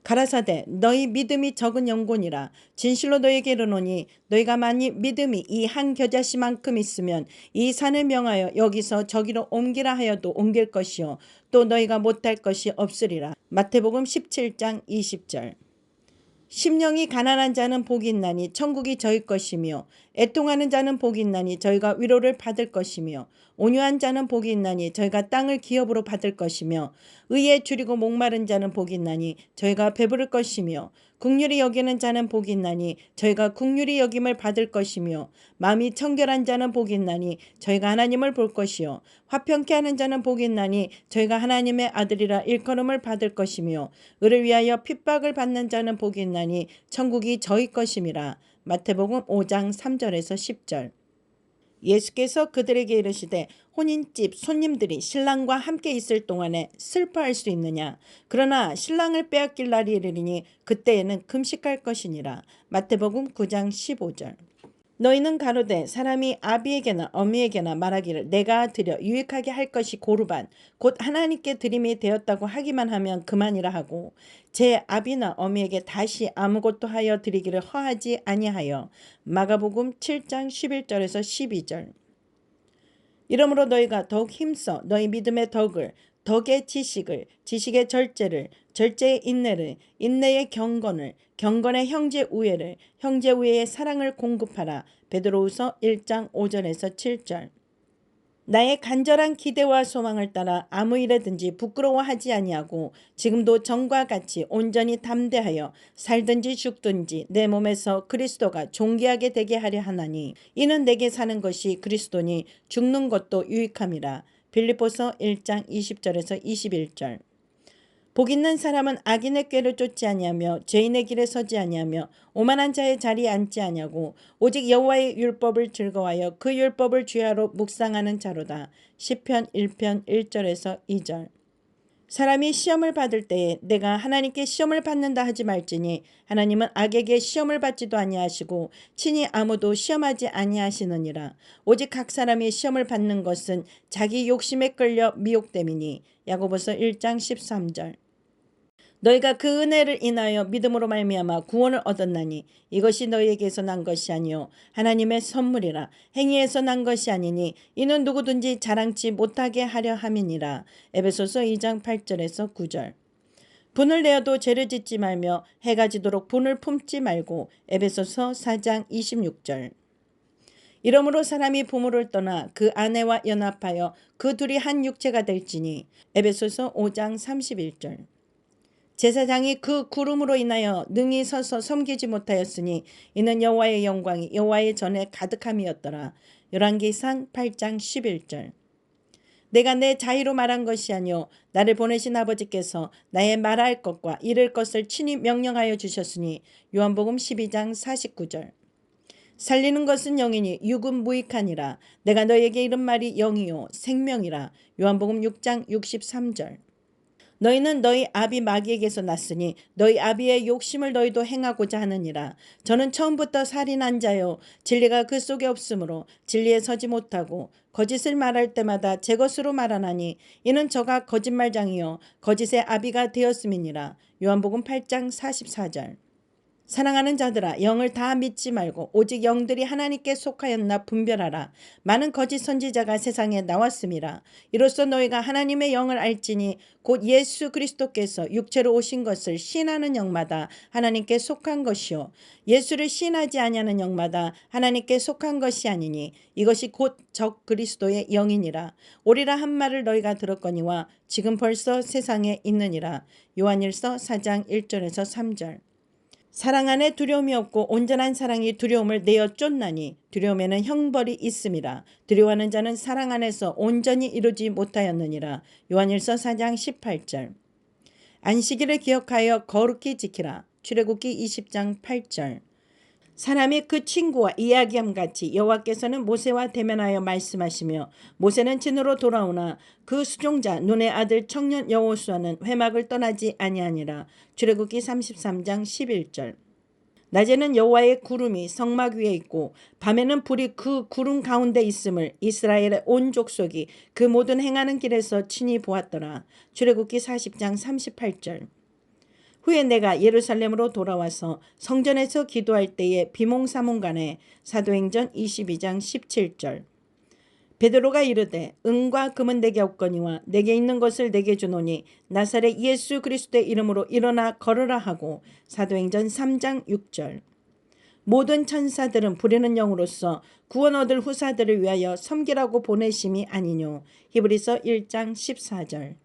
가라사대 너희 믿음이 적은 영혼이라 진실로 너희에게 이르노니 너희가 만일 믿음이 이 한 겨자씨만큼 있으면 이 산을 명하여 여기서 저기로 옮기라 하여도 옮길 것이요 또 너희가 못할 것이 없으리라. 마태복음 17장 20절. 심령이 가난한 자는 복이 있나니 천국이 저희 것이며 애통하는 자는 복이 있나니 저희가 위로를 받을 것이며 온유한 자는 복이 있나니 저희가 땅을 기업으로 받을 것이며 의에 줄이고 목마른 자는 복이 있나니 저희가 배부를 것이며 긍휼히 여기는 자는 복이 있나니 저희가 긍휼히 여김을 받을 것이며 마음이 청결한 자는 복이 있나니 저희가 하나님을 볼 것이요 화평케 하는 자는 복이 있나니 저희가 하나님의 아들이라 일컬음을 받을 것이며 의를 위하여 핍박을 받는 자는 복이 있나니 천국이 저희 것임이라. 마태복음 5장 3절에서 10절. 예수께서 그들에게 이르시되 혼인집 손님들이 신랑과 함께 있을 동안에 슬퍼할 수 있느냐. 그러나 신랑을 빼앗길 날이 이르리니 그때에는 금식할 것이니라. 마태복음 9장 15절. 너희는 가로되 사람이 아비에게나 어미에게나 말하기를 내가 드려 유익하게 할 것이 고르반 곧 하나님께 드림이 되었다고 하기만 하면 그만이라 하고 제 아비나 어미에게 다시 아무것도 하여 드리기를 허하지 아니하여. 마가복음 7장 11절에서 12절. 이러므로 너희가 더욱 힘써 너희 믿음의 덕을 덕의 지식을 지식의 절제를 절제의 인내를 인내의 경건을 경건의 형제 우애를 형제 우애의 사랑을 공급하라. 베드로후서 1장 5절에서 7절. 나의 간절한 기대와 소망을 따라 아무 일에든지 부끄러워하지 아니하고 지금도 전과 같이 온전히 담대하여 살든지 죽든지 내 몸에서 그리스도가 존귀하게 되게 하려 하나니 이는 내게 사는 것이 그리스도니 죽는 것도 유익함이라. 빌립보서 1장 20절에서 21절. 복 있는 사람은 악인의 꾀를 쫓지 아니하며 죄인의 길에 서지 아니하며 오만한 자의 자리에 앉지 아니하고 오직 여호와의 율법을 즐거워하여 그 율법을 주야로 묵상하는 자로다. 시편 1편 1절에서 2절. 사람이 시험을 받을 때에 내가 하나님께 시험을 받는다 하지 말지니 하나님은 악에게 시험을 받지도 아니하시고 친히 아무도 시험하지 아니하시느니라. 오직 각 사람이 시험을 받는 것은 자기 욕심에 끌려 미혹됨이니. 야고보서 1장 13절. 너희가 그 은혜를 인하여 믿음으로 말미암아 구원을 얻었나니 이것이 너희에게서 난 것이 아니요 하나님의 선물이라. 행위에서 난 것이 아니니 이는 누구든지 자랑치 못하게 하려 함이니라. 에베소서 2장 8절에서 9절. 분을 내어도 죄를 짓지 말며 해가 지도록 분을 품지 말고. 에베소서 4장 26절. 이러므로 사람이 부모를 떠나 그 아내와 연합하여 그 둘이 한 육체가 될지니. 에베소서 5장 31절. 제사장이 그 구름으로 인하여 능히 서서 섬기지 못하였으니 이는 여호와의 영광이 여호와의 전에 가득함이었더라. 열왕기상 8장 11절. 내가 내 자의로 말한 것이 아니요 나를 보내신 아버지께서 나의 말할 것과 이를 것을 친히 명령하여 주셨으니. 요한복음 12장 49절. 살리는 것은 영이니 육은 무익하니라. 내가 너에게 이른 말이 영이요 생명이라. 요한복음 6장 63절. 너희는 너희 아비 마귀에게서 났으니 너희 아비의 욕심을 너희도 행하고자 하느니라. 저는 처음부터 살인한 자요 진리가 그 속에 없으므로 진리에 서지 못하고 거짓을 말할 때마다 제 것으로 말하나니 이는 저가 거짓말장이요 거짓의 아비가 되었음이니라. 요한복음 8장 44절. 사랑하는 자들아 영을 다 믿지 말고 오직 영들이 하나님께 속하였나 분별하라. 많은 거짓 선지자가 세상에 나왔음이라. 이로써 너희가 하나님의 영을 알지니 곧 예수 그리스도께서 육체로 오신 것을 시인하는 영마다 하나님께 속한 것이요 예수를 시인하지 아니하는 영마다 하나님께 속한 것이 아니니 이것이 곧 적 그리스도의 영이니라. 오리라 한 말을 너희가 들었거니와 지금 벌써 세상에 있느니라. 요한일서 4장 1절에서 3절. 사랑 안에 두려움이 없고 온전한 사랑이 두려움을 내어 쫓나니 두려움에는 형벌이 있음이라. 두려워하는 자는 사랑 안에서 온전히 이루지 못하였느니라. 요한일서 4장 18절. 안식일을 기억하여 거룩히 지키라. 출애굽기 20장 8절. 사람이 그 친구와 이야기함 같이 여호와께서는 모세와 대면하여 말씀하시며 모세는 진으로 돌아오나 그 수종자 눈의 아들 청년 여호수아는 회막을 떠나지 아니하니라. 출애굽기 33장 11절. 낮에는 여호와의 구름이 성막 위에 있고 밤에는 불이 그 구름 가운데 있음을 이스라엘의 온 족속이 그 모든 행하는 길에서 친히 보았더라. 출애굽기 40장 38절. 후에 내가 예루살렘으로 돌아와서 성전에서 기도할 때에 비몽사몽간에 사도행전 22장 17절. 베드로가 이르되 은과 금은 내게 없거니와 내게 있는 것을 내게 주노니 나사렛 예수 그리스도의 이름으로 일어나 걸으라 하고 사도행전 3장 6절. 모든 천사들은 부리는 영으로서 구원 얻을 후사들을 위하여 섬기라고 보내심이 아니뇨. 히브리서 1장 14절.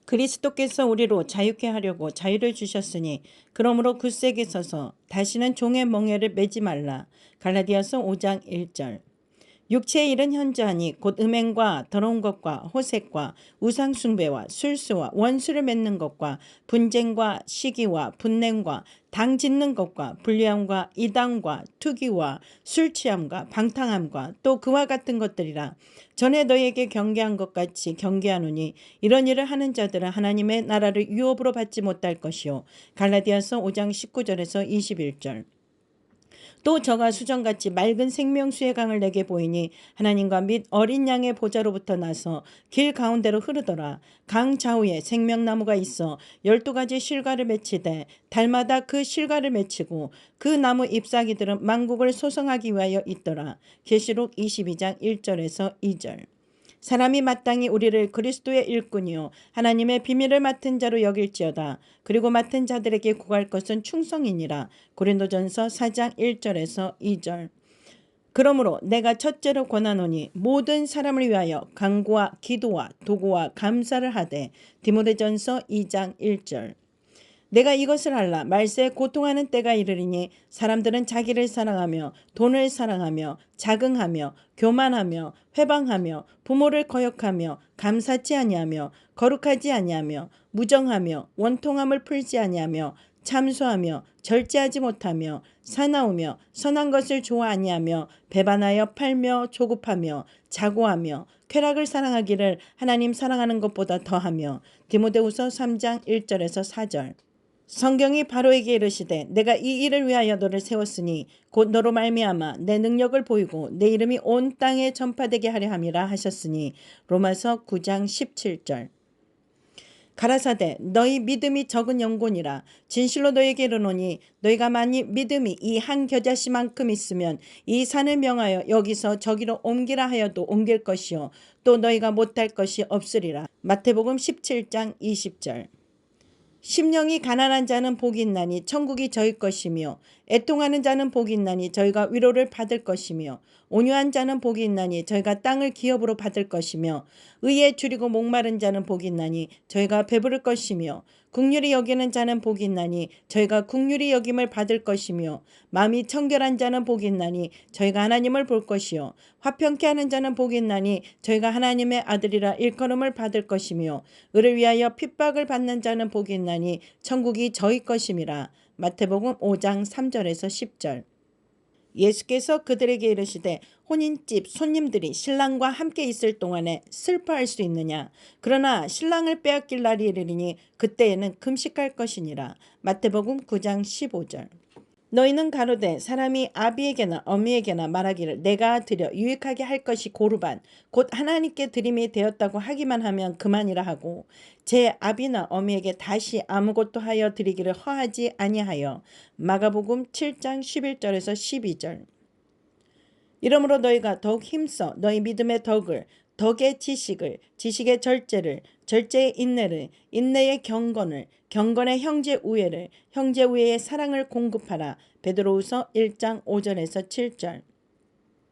그리스도께서 우리로 자유케 하려고 자유를 주셨으니 그러므로 굳세게 서서 다시는 종의 멍에를 매지 말라. 갈라디아서 5장 1절. 육체의 일은 현저하니 곧 음행과 더러운 것과 호색과 우상숭배와 술수와 원수를 맺는 것과 분쟁과 시기와 분냄과 당 짓는 것과 불리함과 이당과 투기와 술취함과 방탕함과 또 그와 같은 것들이라. 전에 너희에게 경계한 것 같이 경계하노니 이런 일을 하는 자들은 하나님의 나라를 유업으로 받지 못할 것이요. 갈라디아서 5장 19절에서 21절. 또 저가 수정같이 맑은 생명수의 강을 내게 보이니 하나님과 및 어린 양의 보좌로부터 나서 길 가운데로 흐르더라. 강 좌우에 생명나무가 있어 12가지 실과를 맺히되 달마다 그 실과를 맺히고 그 나무 잎사귀들은 만국을 소성하기 위하여 있더라. 계시록 22장 1절에서 2절. 사람이 마땅히 우리를 그리스도의 일꾼이요 하나님의 비밀을 맡은 자로 여길지어다. 그리고 맡은 자들에게 구할 것은 충성이니라. 고린도전서 4장 1절에서 2절. 그러므로 내가 첫째로 권하노니 모든 사람을 위하여 간구와 기도와 도구와 감사를 하되. 디모데전서 2장 1절. 내가 이것을 알라. 말세에 고통하는 때가 이르리니 사람들은 자기를 사랑하며 돈을 사랑하며 자긍하며 교만하며 회방하며 부모를 거역하며 감사치 아니하며 거룩하지 아니하며 무정하며 원통함을 풀지 아니하며 참소하며 절제하지 못하며 사나우며 선한 것을 좋아 아니하며 배반하여 팔며 조급하며 자고하며 쾌락을 사랑하기를 하나님 사랑하는 것보다 더하며. 디모데후서 3장 1절에서 4절. 성경이 바로에게 이르시되 내가 이 일을 위하여 너를 세웠으니 곧 너로 말미암아 내 능력을 보이고 내 이름이 온 땅에 전파되게 하려 함이라 하셨으니. 로마서 9장 17절. 가라사대 너희 믿음이 적은 영혼이라. 진실로 너희에게 이르노니 너희가 만일 믿음이 이 한 겨자씨만큼 있으면 이 산을 명하여 여기서 저기로 옮기라 하여도 옮길 것이요 또 너희가 못할 것이 없으리라. 마태복음 17장 20절. 심령이 가난한 자는 복이 있나니 천국이 저희 것이며 애통하는 자는 복이 있나니 저희가 위로를 받을 것이며 온유한 자는 복이 있나니 저희가 땅을 기업으로 받을 것이며 의에 줄이고 목마른 자는 복이 있나니 저희가 배부를 것이며 긍휼히 여기는 자는 복이 있나니 저희가 긍휼히 여김을 받을 것이며 마음이 청결한 자는 복이 있나니 저희가 하나님을 볼 것이요 화평케 하는 자는 복이 있나니 저희가 하나님의 아들이라 일컬음을 받을 것이며 의를 위하여 핍박을 받는 자는 복이 있나니 천국이 저희 것임이라. 마태복음 5장 3절에서 10절. 예수께서 그들에게 이르시되 혼인집 손님들이 신랑과 함께 있을 동안에 슬퍼할 수 있느냐. 그러나 신랑을 빼앗길 날이 이르리니 그때에는 금식할 것이니라. 마태복음 9장 15절. 너희는 가로되 사람이 아비에게나 어미에게나 말하기를 내가 드려 유익하게 할 것이 고르반 곧 하나님께 드림이 되었다고 하기만 하면 그만이라 하고 제 아비나 어미에게 다시 아무것도 하여 드리기를 허하지 아니하여. 마가복음 7장 11절에서 12절. 이러므로 너희가 더욱 힘써 너희 믿음의 덕을 덕의 지식을 지식의 절제를 절제의 인내를 인내의 경건을 경건의 형제 우애를 형제 우애의 사랑을 공급하라. 베드로후서 1장 5절에서 7절.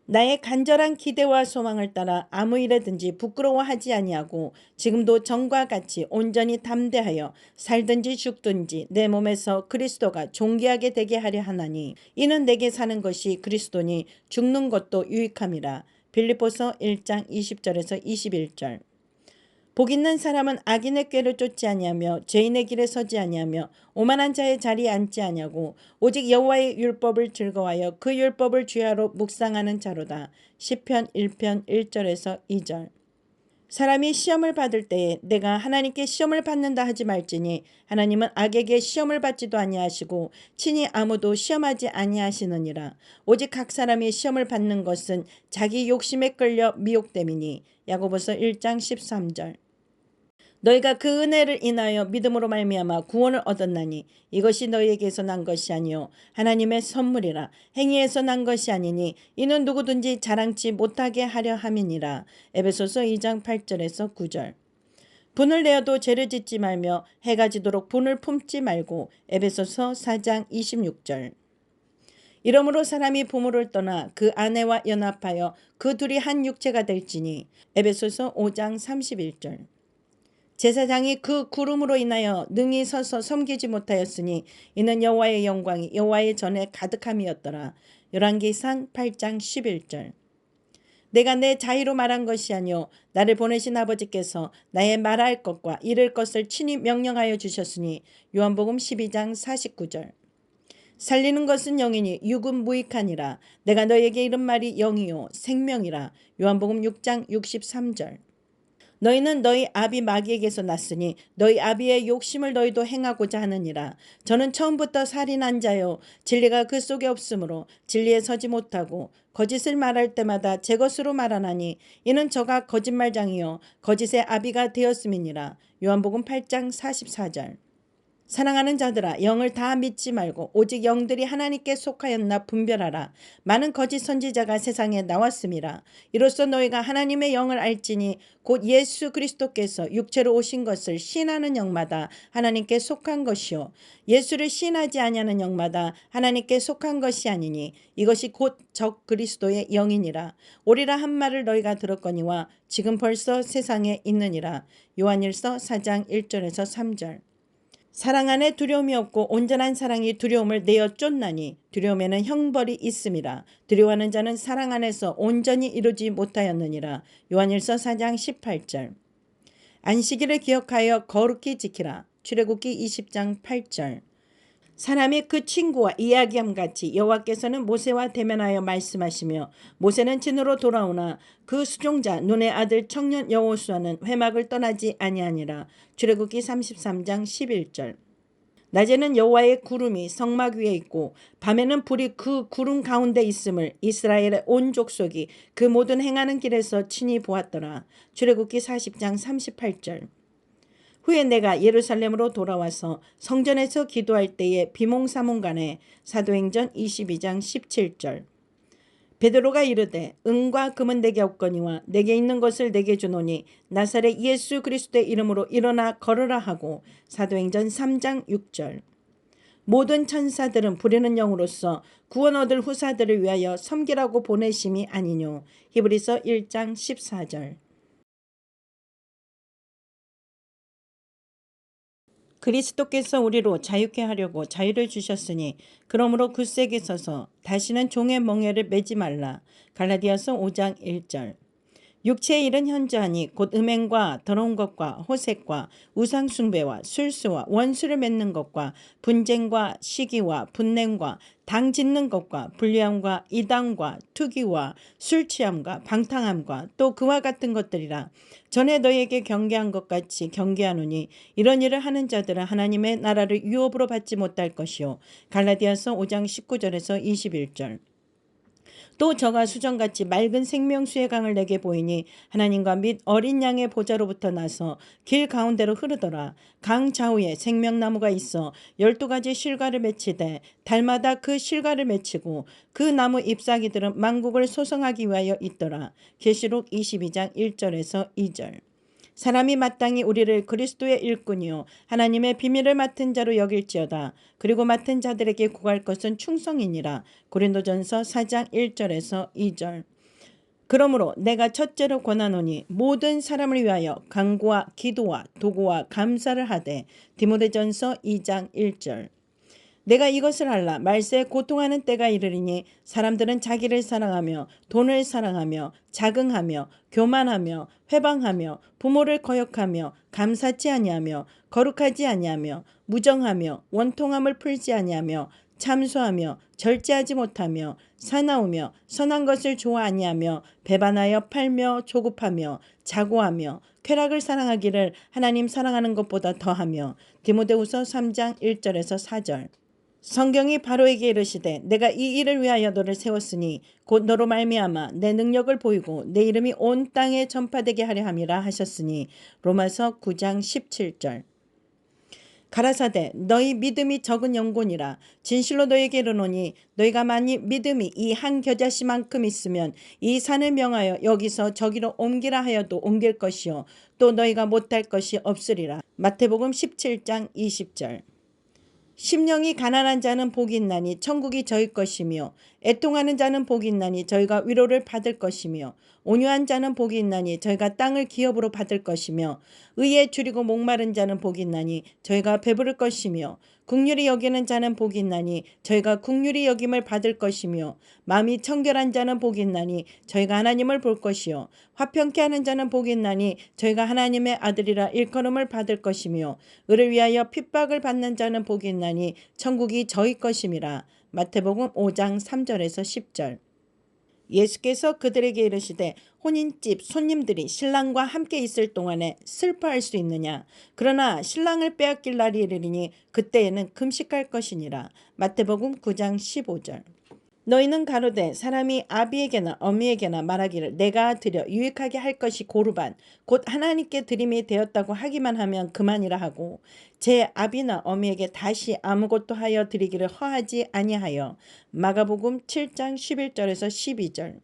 나의 간절한 기대와 소망을 따라 아무 일에든지 부끄러워하지 아니하고 지금도 전과 같이 온전히 담대하여 살든지 죽든지 내 몸에서 그리스도가 존귀하게 되게 하려 하나니 이는 내게 사는 것이 그리스도니 죽는 것도 유익함이라. 빌립보서 1장 20절에서 21절. 복 있는 사람은 악인의 꾀를 쫓지 아니하며 죄인의 길에 서지 아니하며 오만한 자의 자리에 앉지 아니하고 오직 여호와의 율법을 즐거워하여 그 율법을 주야로 묵상하는 자로다. 시편 1편 1절에서 2절. 사람이 시험을 받을 때에 내가 하나님께 시험을 받는다 하지 말지니 하나님은 악에게 시험을 받지도 아니하시고 친히 아무도 시험하지 아니하시느니라. 오직 각 사람이 시험을 받는 것은 자기 욕심에 끌려 미혹됨이니. 야고보서 1장 13절. 너희가 그 은혜를 인하여 믿음으로 말미암아 구원을 얻었나니 이것이 너희에게서 난 것이 아니요 하나님의 선물이라. 행위에서 난 것이 아니니 이는 누구든지 자랑치 못하게 하려 함이니라. 에베소서 2장 8절에서 9절. 분을 내어도 죄를 짓지 말며 해가 지도록 분을 품지 말고. 에베소서 4장 26절. 이러므로 사람이 부모를 떠나 그 아내와 연합하여 그 둘이 한 육체가 될지니. 에베소서 5장 31절. 제사장이 그 구름으로 인하여 능히 서서 섬기지 못하였으니 이는 여호와의 영광이 여호와의 전에 가득함이었더라. 열왕기상 8장 11절. 내가 내 자의로 말한 것이 아니요 나를 보내신 아버지께서 나의 말할 것과 이를 것을 친히 명령하여 주셨으니. 요한복음 12장 49절. 살리는 것은 영이니 육은 무익하니라. 내가 너에게 이른 말이 영이요 생명이라. 요한복음 6장 63절. 너희는 너희 아비 마귀에게서 났으니 너희 아비의 욕심을 너희도 행하고자 하느니라. 저는 처음부터 살인한 자요 진리가 그 속에 없으므로 진리에 서지 못하고 거짓을 말할 때마다 제 것으로 말하나니 이는 저가 거짓말장이요 거짓의 아비가 되었음이니라. 요한복음 8장 44절. 사랑하는 자들아 영을 다 믿지 말고 오직 영들이 하나님께 속하였나 분별하라. 많은 거짓 선지자가 세상에 나왔음이라. 이로써 너희가 하나님의 영을 알지니 곧 예수 그리스도께서 육체로 오신 것을 시인하는 영마다 하나님께 속한 것이요 예수를 시인하지 아니하는 영마다 하나님께 속한 것이 아니니 이것이 곧 적 그리스도의 영이니라. 오리라 한 말을 너희가 들었거니와 지금 벌써 세상에 있느니라. 요한일서 4장 1절에서 3절. 사랑 안에 두려움이 없고 온전한 사랑이 두려움을 내어 쫓나니 두려움에는 형벌이 있음이라. 두려워하는 자는 사랑 안에서 온전히 이루지 못하였느니라. 요한일서 4장 18절. 안식일을 기억하여 거룩히 지키라. 출애굽기 20장 8절. 사람이 그 친구와 이야기함 같이 여호와께서는 모세와 대면하여 말씀하시며 모세는 진으로 돌아오나 그 수종자 눈의 아들 청년 여호수아는 회막을 떠나지 아니하니라. 출애굽기 33장 11절. 낮에는 여호와의 구름이 성막 위에 있고 밤에는 불이 그 구름 가운데 있음을 이스라엘의 온 족속이 그 모든 행하는 길에서 친히 보았더라. 출애굽기 40장 38절. 후에 내가 예루살렘으로 돌아와서 성전에서 기도할 때에 비몽사몽간에. 사도행전 22장 17절. 베드로가 이르되 은과 금은 내게 없거니와 내게 있는 것을 내게 주노니 나사렛 예수 그리스도의 이름으로 일어나 걸으라 하고. 사도행전 3장 6절. 모든 천사들은 부리는 영으로서 구원 얻을 후사들을 위하여 섬기라고 보내심이 아니뇨. 히브리서 1장 14절. 그리스도께서 우리로 자유케 하려고 자유를 주셨으니 그러므로 굳세게 서서 다시는 종의 멍에를 매지 말라. 갈라디아서 5장 1절. 육체의 일은 현저하니 곧 음행과 더러운 것과 호색과 우상숭배와 술수와 원수를 맺는 것과 분쟁과 시기와 분냄과 당 짓는 것과 불리함과 이당과 투기와 술취함과 방탕함과 또 그와 같은 것들이라. 전에 너희에게 경계한 것 같이 경계하노니 이런 일을 하는 자들은 하나님의 나라를 유업으로 받지 못할 것이요. 갈라디아서 5장 19절에서 21절. 또 저가 수정같이 맑은 생명수의 강을 내게 보이니 하나님과 및 어린 양의 보좌로부터 나서 길 가운데로 흐르더라. 강 좌우에 생명나무가 있어 12가지 실과를 맺히되 달마다 그 실과를 맺히고 그 나무 잎사귀들은 만국을 소성하기 위하여 있더라. 계시록 22장 1절에서 2절. 사람이 마땅히 우리를 그리스도의 일꾼이요 하나님의 비밀을 맡은 자로 여길지어다. 그리고 맡은 자들에게 구할 것은 충성이니라. 고린도전서 4장 1절에서 2절. 그러므로 내가 첫째로 권하노니 모든 사람을 위하여 간구와 기도와 도구와 감사를 하되. 디모데전서 2장 1절. 내가 이것을 알라. 말세에 고통하는 때가 이르리니 사람들은 자기를 사랑하며 돈을 사랑하며 자긍하며 교만하며 회방하며 부모를 거역하며 감사치 아니하며 거룩하지 아니하며 무정하며 원통함을 풀지 아니하며 참소하며 절제하지 못하며 사나우며 선한 것을 좋아 아니하며 배반하여 팔며 조급하며 자고하며 쾌락을 사랑하기를 하나님 사랑하는 것보다 더하며. 디모데후서 3장 1절에서 4절. 성경이 바로에게 이르시되 내가 이 일을 위하여 너를 세웠으니 곧 너로 말미암아 내 능력을 보이고 내 이름이 온 땅에 전파되게 하려 함이라 하셨으니 로마서 9장 17절. 가라사대 너희 믿음이 적은 영혼이라 진실로 너희에게 이르노니 너희가 만일 믿음이 이 한 겨자씨만큼 있으면 이 산을 명하여 여기서 저기로 옮기라 하여도 옮길 것이요 또 너희가 못할 것이 없으리라. 마태복음 17장 20절. 심령이 가난한 자는 복이 있나니 천국이 저희 것이며 애통하는 자는 복이 있나니 저희가 위로를 받을 것이며 온유한 자는 복이 있나니 저희가 땅을 기업으로 받을 것이며 의에 줄이고 목마른 자는 복이 있나니 저희가 배부를 것이며 긍휼히 여기는 자는 복이 있나니 저희가 긍휼히 여김을 받을 것이며 마음이 청결한 자는 복이 있나니 저희가 하나님을 볼 것이요 화평케 하는 자는 복이 있나니 저희가 하나님의 아들이라 일컬음을 받을 것이며 의를 위하여 핍박을 받는 자는 복이 있나니 천국이 저희 것임이라. 마태복음 5장 3절에서 10절. 예수께서 그들에게 이르시되 혼인집 손님들이 신랑과 함께 있을 동안에 슬퍼할 수 있느냐. 그러나 신랑을 빼앗길 날이 이르리니 그때에는 금식할 것이니라. 마태복음 9장 15절. 너희는 가로되 사람이 아비에게나 어미에게나 말하기를 내가 드려 유익하게 할 것이 고르반 곧 하나님께 드림이 되었다고 하기만 하면 그만이라 하고 제 아비나 어미에게 다시 아무것도 하여 드리기를 허하지 아니하여. 마가복음 7장 11절에서 12절.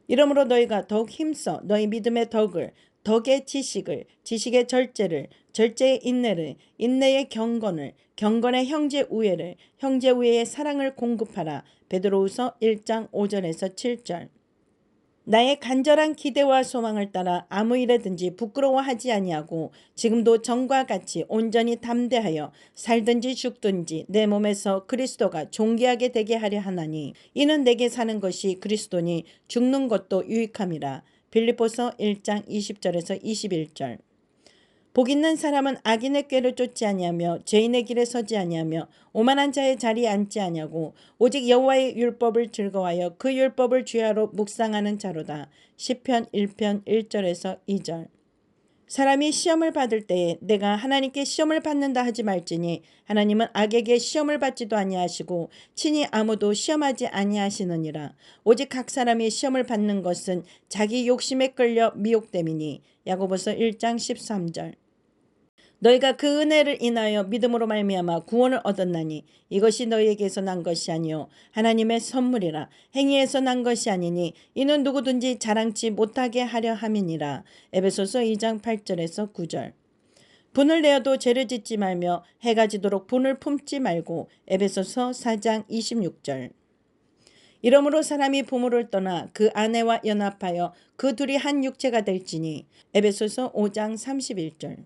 이러므로 너희가 더욱 힘써 너희 믿음의 덕을 덕의 지식을 지식의 절제를 절제의 인내를 인내의 경건을 경건의 형제 우애를 형제 우애의 사랑을 공급하라. 베드로후서 1장 5절에서 7절. 나의 간절한 기대와 소망을 따라 아무 일에든지 부끄러워하지 아니하고 지금도 전과 같이 온전히 담대하여 살든지 죽든지 내 몸에서 그리스도가 존귀하게 되게 하려 하나니 이는 내게 사는 것이 그리스도니 죽는 것도 유익함이라. 빌립보서 1장 20절에서 21절. 복 있는 사람은 악인의 꾀를 쫓지 아니하며 죄인의 길에 서지 아니하며 오만한 자의 자리에 앉지 아니하고 오직 여호와의 율법을 즐거워하여 그 율법을 주야로 묵상하는 자로다. 시편 1편 1절에서 2절. 사람이 시험을 받을 때에 내가 하나님께 시험을 받는다 하지 말지니 하나님은 악에게 시험을 받지도 아니하시고 친히 아무도 시험하지 아니하시느니라. 오직 각 사람이 시험을 받는 것은 자기 욕심에 끌려 미혹됨이니. 야고보서 1장 13절. 너희가 그 은혜를 인하여 믿음으로 말미암아 구원을 얻었나니 이것이 너희에게서 난 것이 아니요 하나님의 선물이라. 행위에서 난 것이 아니니 이는 누구든지 자랑치 못하게 하려 함이니라. 에베소서 2장 8절에서 9절. 분을 내어도 죄를 짓지 말며 해가 지도록 분을 품지 말고. 에베소서 4장 26절. 이러므로 사람이 부모를 떠나 그 아내와 연합하여 그 둘이 한 육체가 될지니. 에베소서 5장 31절.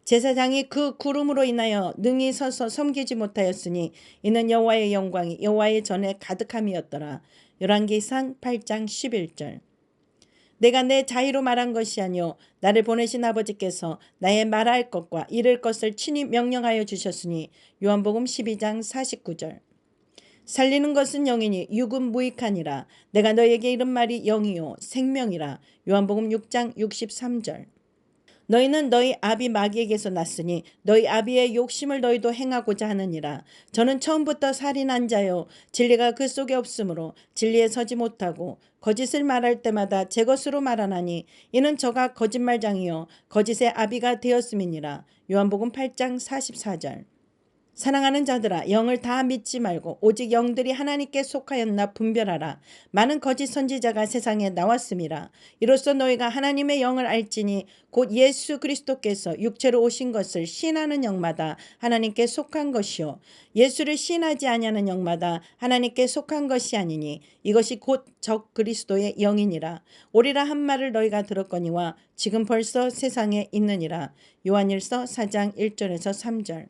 제사장이 그 구름으로 인하여 능히 서서 섬기지 못하였으니 이는 여호와의 영광이 여호와의 전에 가득함이었더라. 열왕기상 8장 11절. 내가 내 자의로 말한 것이 아니요 나를 보내신 아버지께서 나의 말할 것과 이를 것을 친히 명령하여 주셨으니. 요한복음 12장 49절. 살리는 것은 영이니 육은 무익하니라. 내가 너에게 이른 말이 영이요 생명이라. 요한복음 6장 63절. 너희는 너희 아비 마귀에게서 났으니 너희 아비의 욕심을 너희도 행하고자 하느니라. 저는 처음부터 살인한 자요 진리가 그 속에 없으므로 진리에 서지 못하고 거짓을 말할 때마다 제 것으로 말하나니 이는 저가 거짓말장이요 거짓의 아비가 되었음이니라. 요한복음 8장 44절. 사랑하는 자들아 영을 다 믿지 말고 오직 영들이 하나님께 속하였나 분별하라. 많은 거짓 선지자가 세상에 나왔음이라. 이로써 너희가 하나님의 영을 알지니 곧 예수 그리스도께서 육체로 오신 것을 시인하는 영마다 하나님께 속한 것이요 예수를 시인하지 아니하는 영마다 하나님께 속한 것이 아니니 이것이 곧 적 그리스도의 영이니라. 오리라 한 말을 너희가 들었거니와 지금 벌써 세상에 있느니라. 요한일서 4장 1절에서 3절.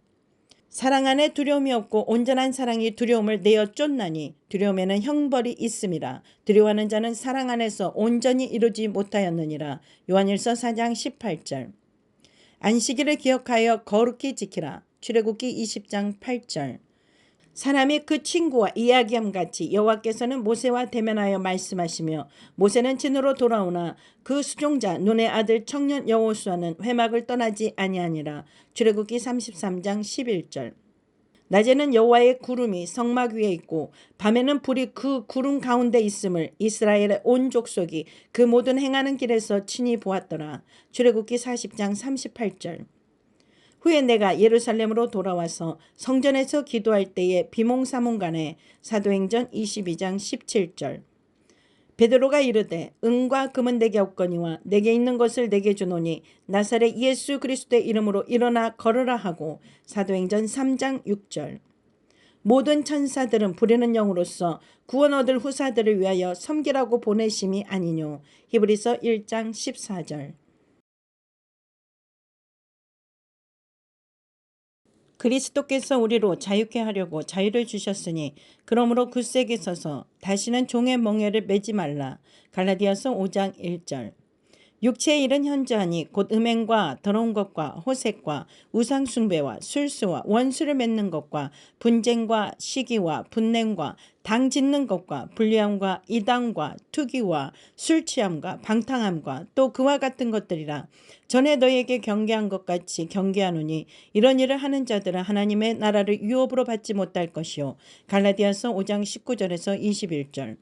사랑 안에 두려움이 없고 온전한 사랑이 두려움을 내어 쫓나니 두려움에는 형벌이 있음이라. 두려워하는 자는 사랑 안에서 온전히 이루지 못하였느니라. 요한일서 4장 18절. 안식일을 기억하여 거룩히 지키라. 출애굽기 20장 8절. 사람이 그 친구와 이야기함 같이 여호와께서는 모세와 대면하여 말씀하시며 모세는 진으로 돌아오나 그 수종자 눈의 아들 청년 여호수아는 회막을 떠나지 아니하니라. 출애굽기 33장 11절. 낮에는 여호와의 구름이 성막 위에 있고 밤에는 불이 그 구름 가운데 있음을 이스라엘의 온 족속이 그 모든 행하는 길에서 친히 보았더라. 출애굽기 40장 38절. 후에 내가 예루살렘으로 돌아와서 성전에서 기도할 때에 비몽사몽간에 사도행전 22장 17절. 베드로가 이르되 은과 금은 내게 없거니와 내게 있는 것을 내게 주노니 나사렛 예수 그리스도의 이름으로 일어나 걸으라 하고 사도행전 3장 6절. 모든 천사들은 부르는 영으로서 구원 얻을 후사들을 위하여 섬기라고 보내심이 아니뇨. 히브리서 1장 14절. 그리스도께서 우리로 자유케 하려고 자유를 주셨으니 그러므로 굳세게 서서 다시는 종의 멍에를 매지 말라. 갈라디아서 5장 1절. 육체의 일은 현저하니 곧 음행과 더러운 것과 호색과 우상숭배와 술수와 원수를 맺는 것과 분쟁과 시기와 분냄과 당 짓는 것과 불리함과 이당과 투기와 술취함과 방탕함과 또 그와 같은 것들이라. 전에 너희에게 경계한 것 같이 경계하노니 이런 일을 하는 자들은 하나님의 나라를 유업으로 받지 못할 것이요. 갈라디아서 5장 19절에서 21절.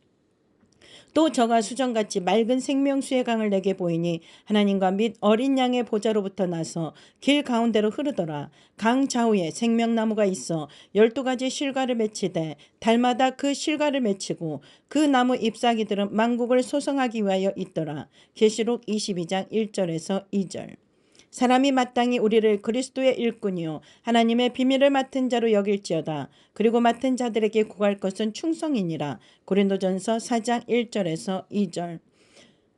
또 저가 수정같이 맑은 생명수의 강을 내게 보이니 하나님과 및 어린 양의 보좌로부터 나서 길 가운데로 흐르더라. 강 좌우에 생명나무가 있어 12가지 실과를 맺히되 달마다 그 실과를 맺히고 그 나무 잎사귀들은 만국을 소성하기 위하여 있더라. 계시록 22장 1절에서 2절. 사람이 마땅히 우리를 그리스도의 일꾼이요 하나님의 비밀을 맡은 자로 여길지어다. 그리고 맡은 자들에게 구할 것은 충성이니라. 고린도전서 4장 1절에서 2절.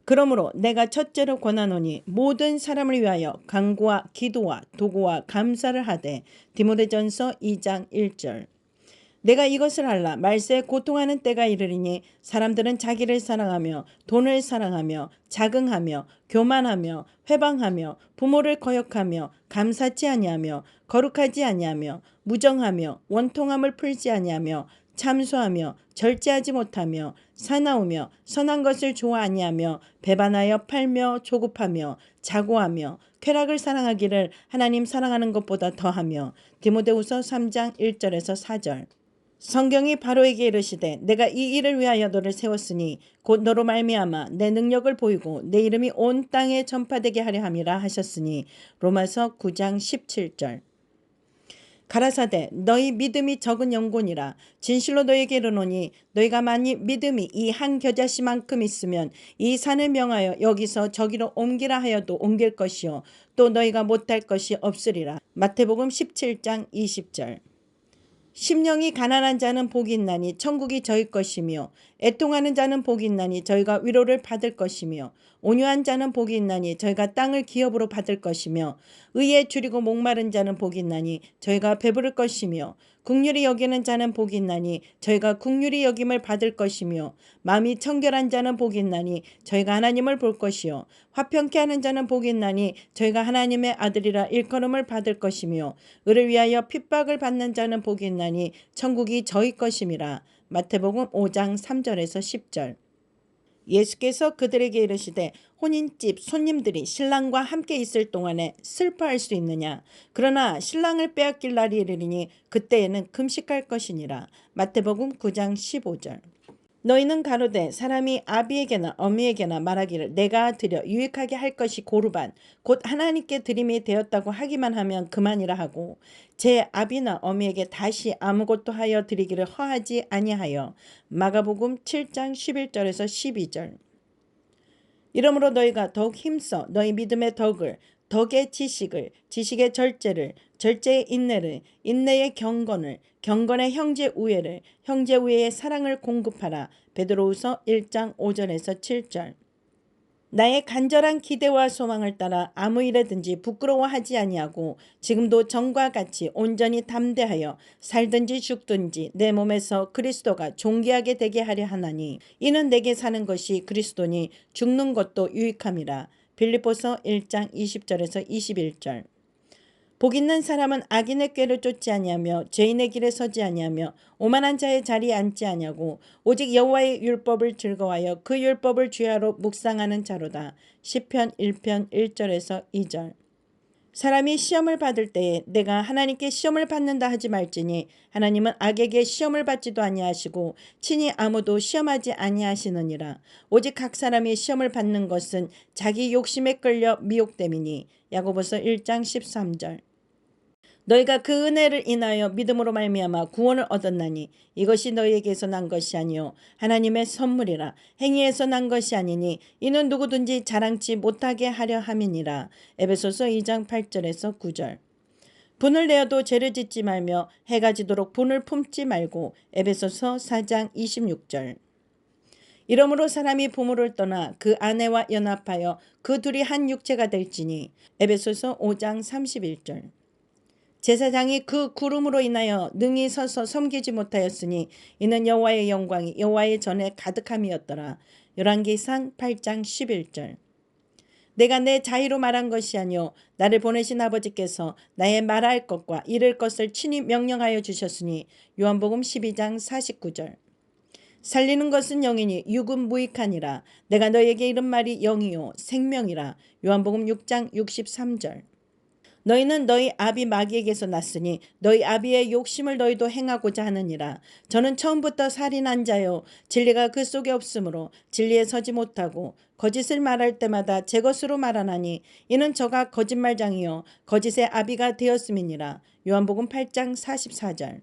그러므로 내가 첫째로 권하노니 모든 사람을 위하여 간구와 기도와 도구와 감사를 하되. 디모데전서 2장 1절. 내가 이것을 알라. 말세에 고통하는 때가 이르리니 사람들은 자기를 사랑하며 돈을 사랑하며 자긍하며 교만하며 회방하며 부모를 거역하며 감사치 아니하며 거룩하지 아니하며 무정하며 원통함을 풀지 아니하며 참소하며 절제하지 못하며 사나우며 선한 것을 좋아 아니하며 배반하여 팔며 조급하며 자고하며 쾌락을 사랑하기를 하나님 사랑하는 것보다 더하며. 디모데후서 3장 1절에서 4절. 성경이 바로에게 이르시되 내가 이 일을 위하여 너를 세웠으니 곧 너로 말미암아 내 능력을 보이고 내 이름이 온 땅에 전파되게 하려 함이라 하셨으니. 로마서 9장 17절. 가라사대 너희 믿음이 적은 영혼이라. 진실로 너희에게 이르노니 너희가 만일 믿음이 이 한 겨자씨만큼 있으면 이 산을 명하여 여기서 저기로 옮기라 하여도 옮길 것이요 또 너희가 못할 것이 없으리라. 마태복음 17장 20절. 심령이 가난한 자는 복이 있나니 천국이 저희 것이며 애통하는 자는 복이 있나니 저희가 위로를 받을 것이며 온유한 자는 복이 있나니 저희가 땅을 기업으로 받을 것이며 의에 줄이고 목마른 자는 복이 있나니 저희가 배부를 것이며 긍휼히 여기는 자는 복이 있나니 저희가 긍휼히 여김을 받을 것이며 마음이 청결한 자는 복이 있나니 저희가 하나님을 볼 것이요 화평케 하는 자는 복이 있나니 저희가 하나님의 아들이라 일컬음을 받을 것이며 의를 위하여 핍박을 받는 자는 복이 있나니 천국이 저희 것임이라. 마태복음 5장 3절에서 10절. 예수께서 그들에게 이르시되 혼인집 손님들이 신랑과 함께 있을 동안에 슬퍼할 수 있느냐. 그러나 신랑을 빼앗길 날이 이르리니 그때에는 금식할 것이니라. 마태복음 9장 15절. 너희는 가로되 사람이 아비에게나 어미에게나 말하기를 내가 드려 유익하게 할 것이 고르반 곧 하나님께 드림이 되었다고 하기만 하면 그만이라 하고 제 아비나 어미에게 다시 아무것도 하여 드리기를 허하지 아니하여. 마가복음 7장 11절에서 12절. 이러므로 너희가 더욱 힘써 너희 믿음의 덕을 덕의 지식을 지식의 절제를 절제의 인내를 인내의 경건을 경건의 형제 우애를 형제 우애의 사랑을 공급하라. 베드로후서 1장 5절에서 7절. 나의 간절한 기대와 소망을 따라 아무 일에든지 부끄러워하지 아니하고 지금도 전과 같이 온전히 담대하여 살든지 죽든지 내 몸에서 그리스도가 존귀하게 되게 하려 하나니 이는 내게 사는 것이 그리스도니 죽는 것도 유익함이라. 빌립보서 1장 20절에서 21절. 복 있는 사람은 악인의 꾀를 쫓지 아니하며 죄인의 길에 서지 아니하며 오만한 자의 자리에 앉지 아니하고 오직 여호와의 율법을 즐거워하여 그 율법을 주야로 묵상하는 자로다. 시편 1편 1절에서 2절. 사람이 시험을 받을 때에 내가 하나님께 시험을 받는다 하지 말지니 하나님은 악에게 시험을 받지도 아니하시고 친히 아무도 시험하지 아니하시느니라. 오직 각 사람이 시험을 받는 것은 자기 욕심에 끌려 미혹됨이니. 야고보서 1장 13절. 너희가 그 은혜를 인하여 믿음으로 말미암아 구원을 얻었나니 이것이 너희에게서 난 것이 아니요 하나님의 선물이라. 행위에서 난 것이 아니니 이는 누구든지 자랑치 못하게 하려 함이니라. 에베소서 2장 8절에서 9절. 분을 내어도 죄를 짓지 말며 해가 지도록 분을 품지 말고. 에베소서 4장 26절. 이러므로 사람이 부모를 떠나 그 아내와 연합하여 그 둘이 한 육체가 될지니. 에베소서 5장 31절. 제사장이 그 구름으로 인하여 능히 서서 섬기지 못하였으니 이는 여호와의 영광이 여호와의 전에 가득함이었더라. 열왕기상 8장 11절. 내가 내 자의로 말한 것이 아니요 나를 보내신 아버지께서 나의 말할 것과 이를 것을 친히 명령하여 주셨으니. 요한복음 12장 49절. 살리는 것은 영이니 육은 무익하니라. 내가 너에게 이른 말이 영이요 생명이라. 요한복음 6장 63절. 너희는 너희 아비 마귀에게서 났으니 너희 아비의 욕심을 너희도 행하고자 하느니라. 저는 처음부터 살인한 자요 진리가 그 속에 없으므로 진리에 서지 못하고 거짓을 말할 때마다 제 것으로 말하나니 이는 저가 거짓말장이요 거짓의 아비가 되었음이니라. 요한복음 8장 44절.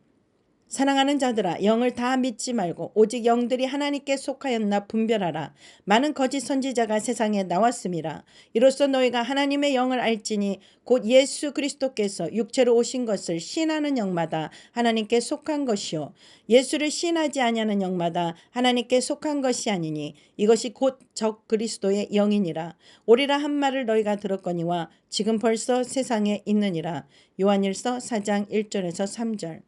사랑하는 자들아 영을 다 믿지 말고 오직 영들이 하나님께 속하였나 분별하라. 많은 거짓 선지자가 세상에 나왔음이라. 이로써 너희가 하나님의 영을 알지니 곧 예수 그리스도께서 육체로 오신 것을 시인하는 영마다 하나님께 속한 것이요 예수를 시인하지 아니하는 영마다 하나님께 속한 것이 아니니 이것이 곧 적 그리스도의 영이니라. 오리라 한 말을 너희가 들었거니와 지금 벌써 세상에 있느니라. 요한일서 4장 1절에서 3절.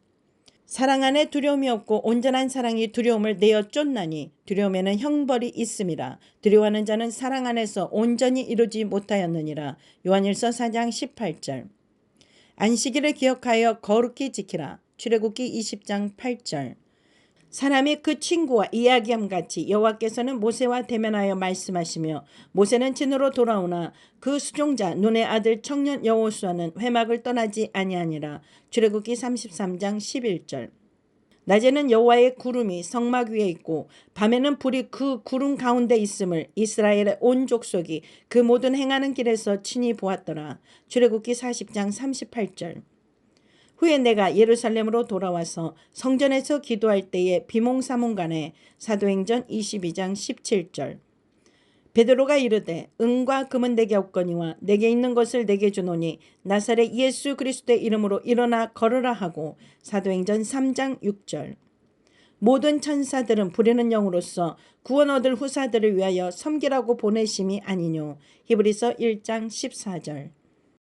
사랑 안에 두려움이 없고 온전한 사랑이 두려움을 내어 쫓나니 두려움에는 형벌이 있음이라. 두려워하는 자는 사랑 안에서 온전히 이루지 못하였느니라. 요한일서 4장 18절. 안식일을 기억하여 거룩히 지키라. 출애굽기 20장 8절. 사람이 그 친구와 이야기함 같이 여호와께서는 모세와 대면하여 말씀하시며 모세는 진으로 돌아오나 그 수종자 눈의 아들 청년 여호수아는 회막을 떠나지 아니하니라. 출애굽기 33장 11절. 낮에는 여호와의 구름이 성막 위에 있고 밤에는 불이 그 구름 가운데 있음을 이스라엘의 온 족속이 그 모든 행하는 길에서 친히 보았더라. 출애굽기 40장 38절. 후에 내가 예루살렘으로 돌아와서 성전에서 기도할 때에 비몽사몽간에. 사도행전 22장 17절. 베드로가 이르되 은과 금은 내게 없거니와 내게 있는 것을 내게 주노니 나사렛 예수 그리스도의 이름으로 일어나 걸으라 하고. 사도행전 3장 6절. 모든 천사들은 부리는 영으로서 구원 얻을 후사들을 위하여 섬기라고 보내심이 아니뇨. 히브리서 1장 14절.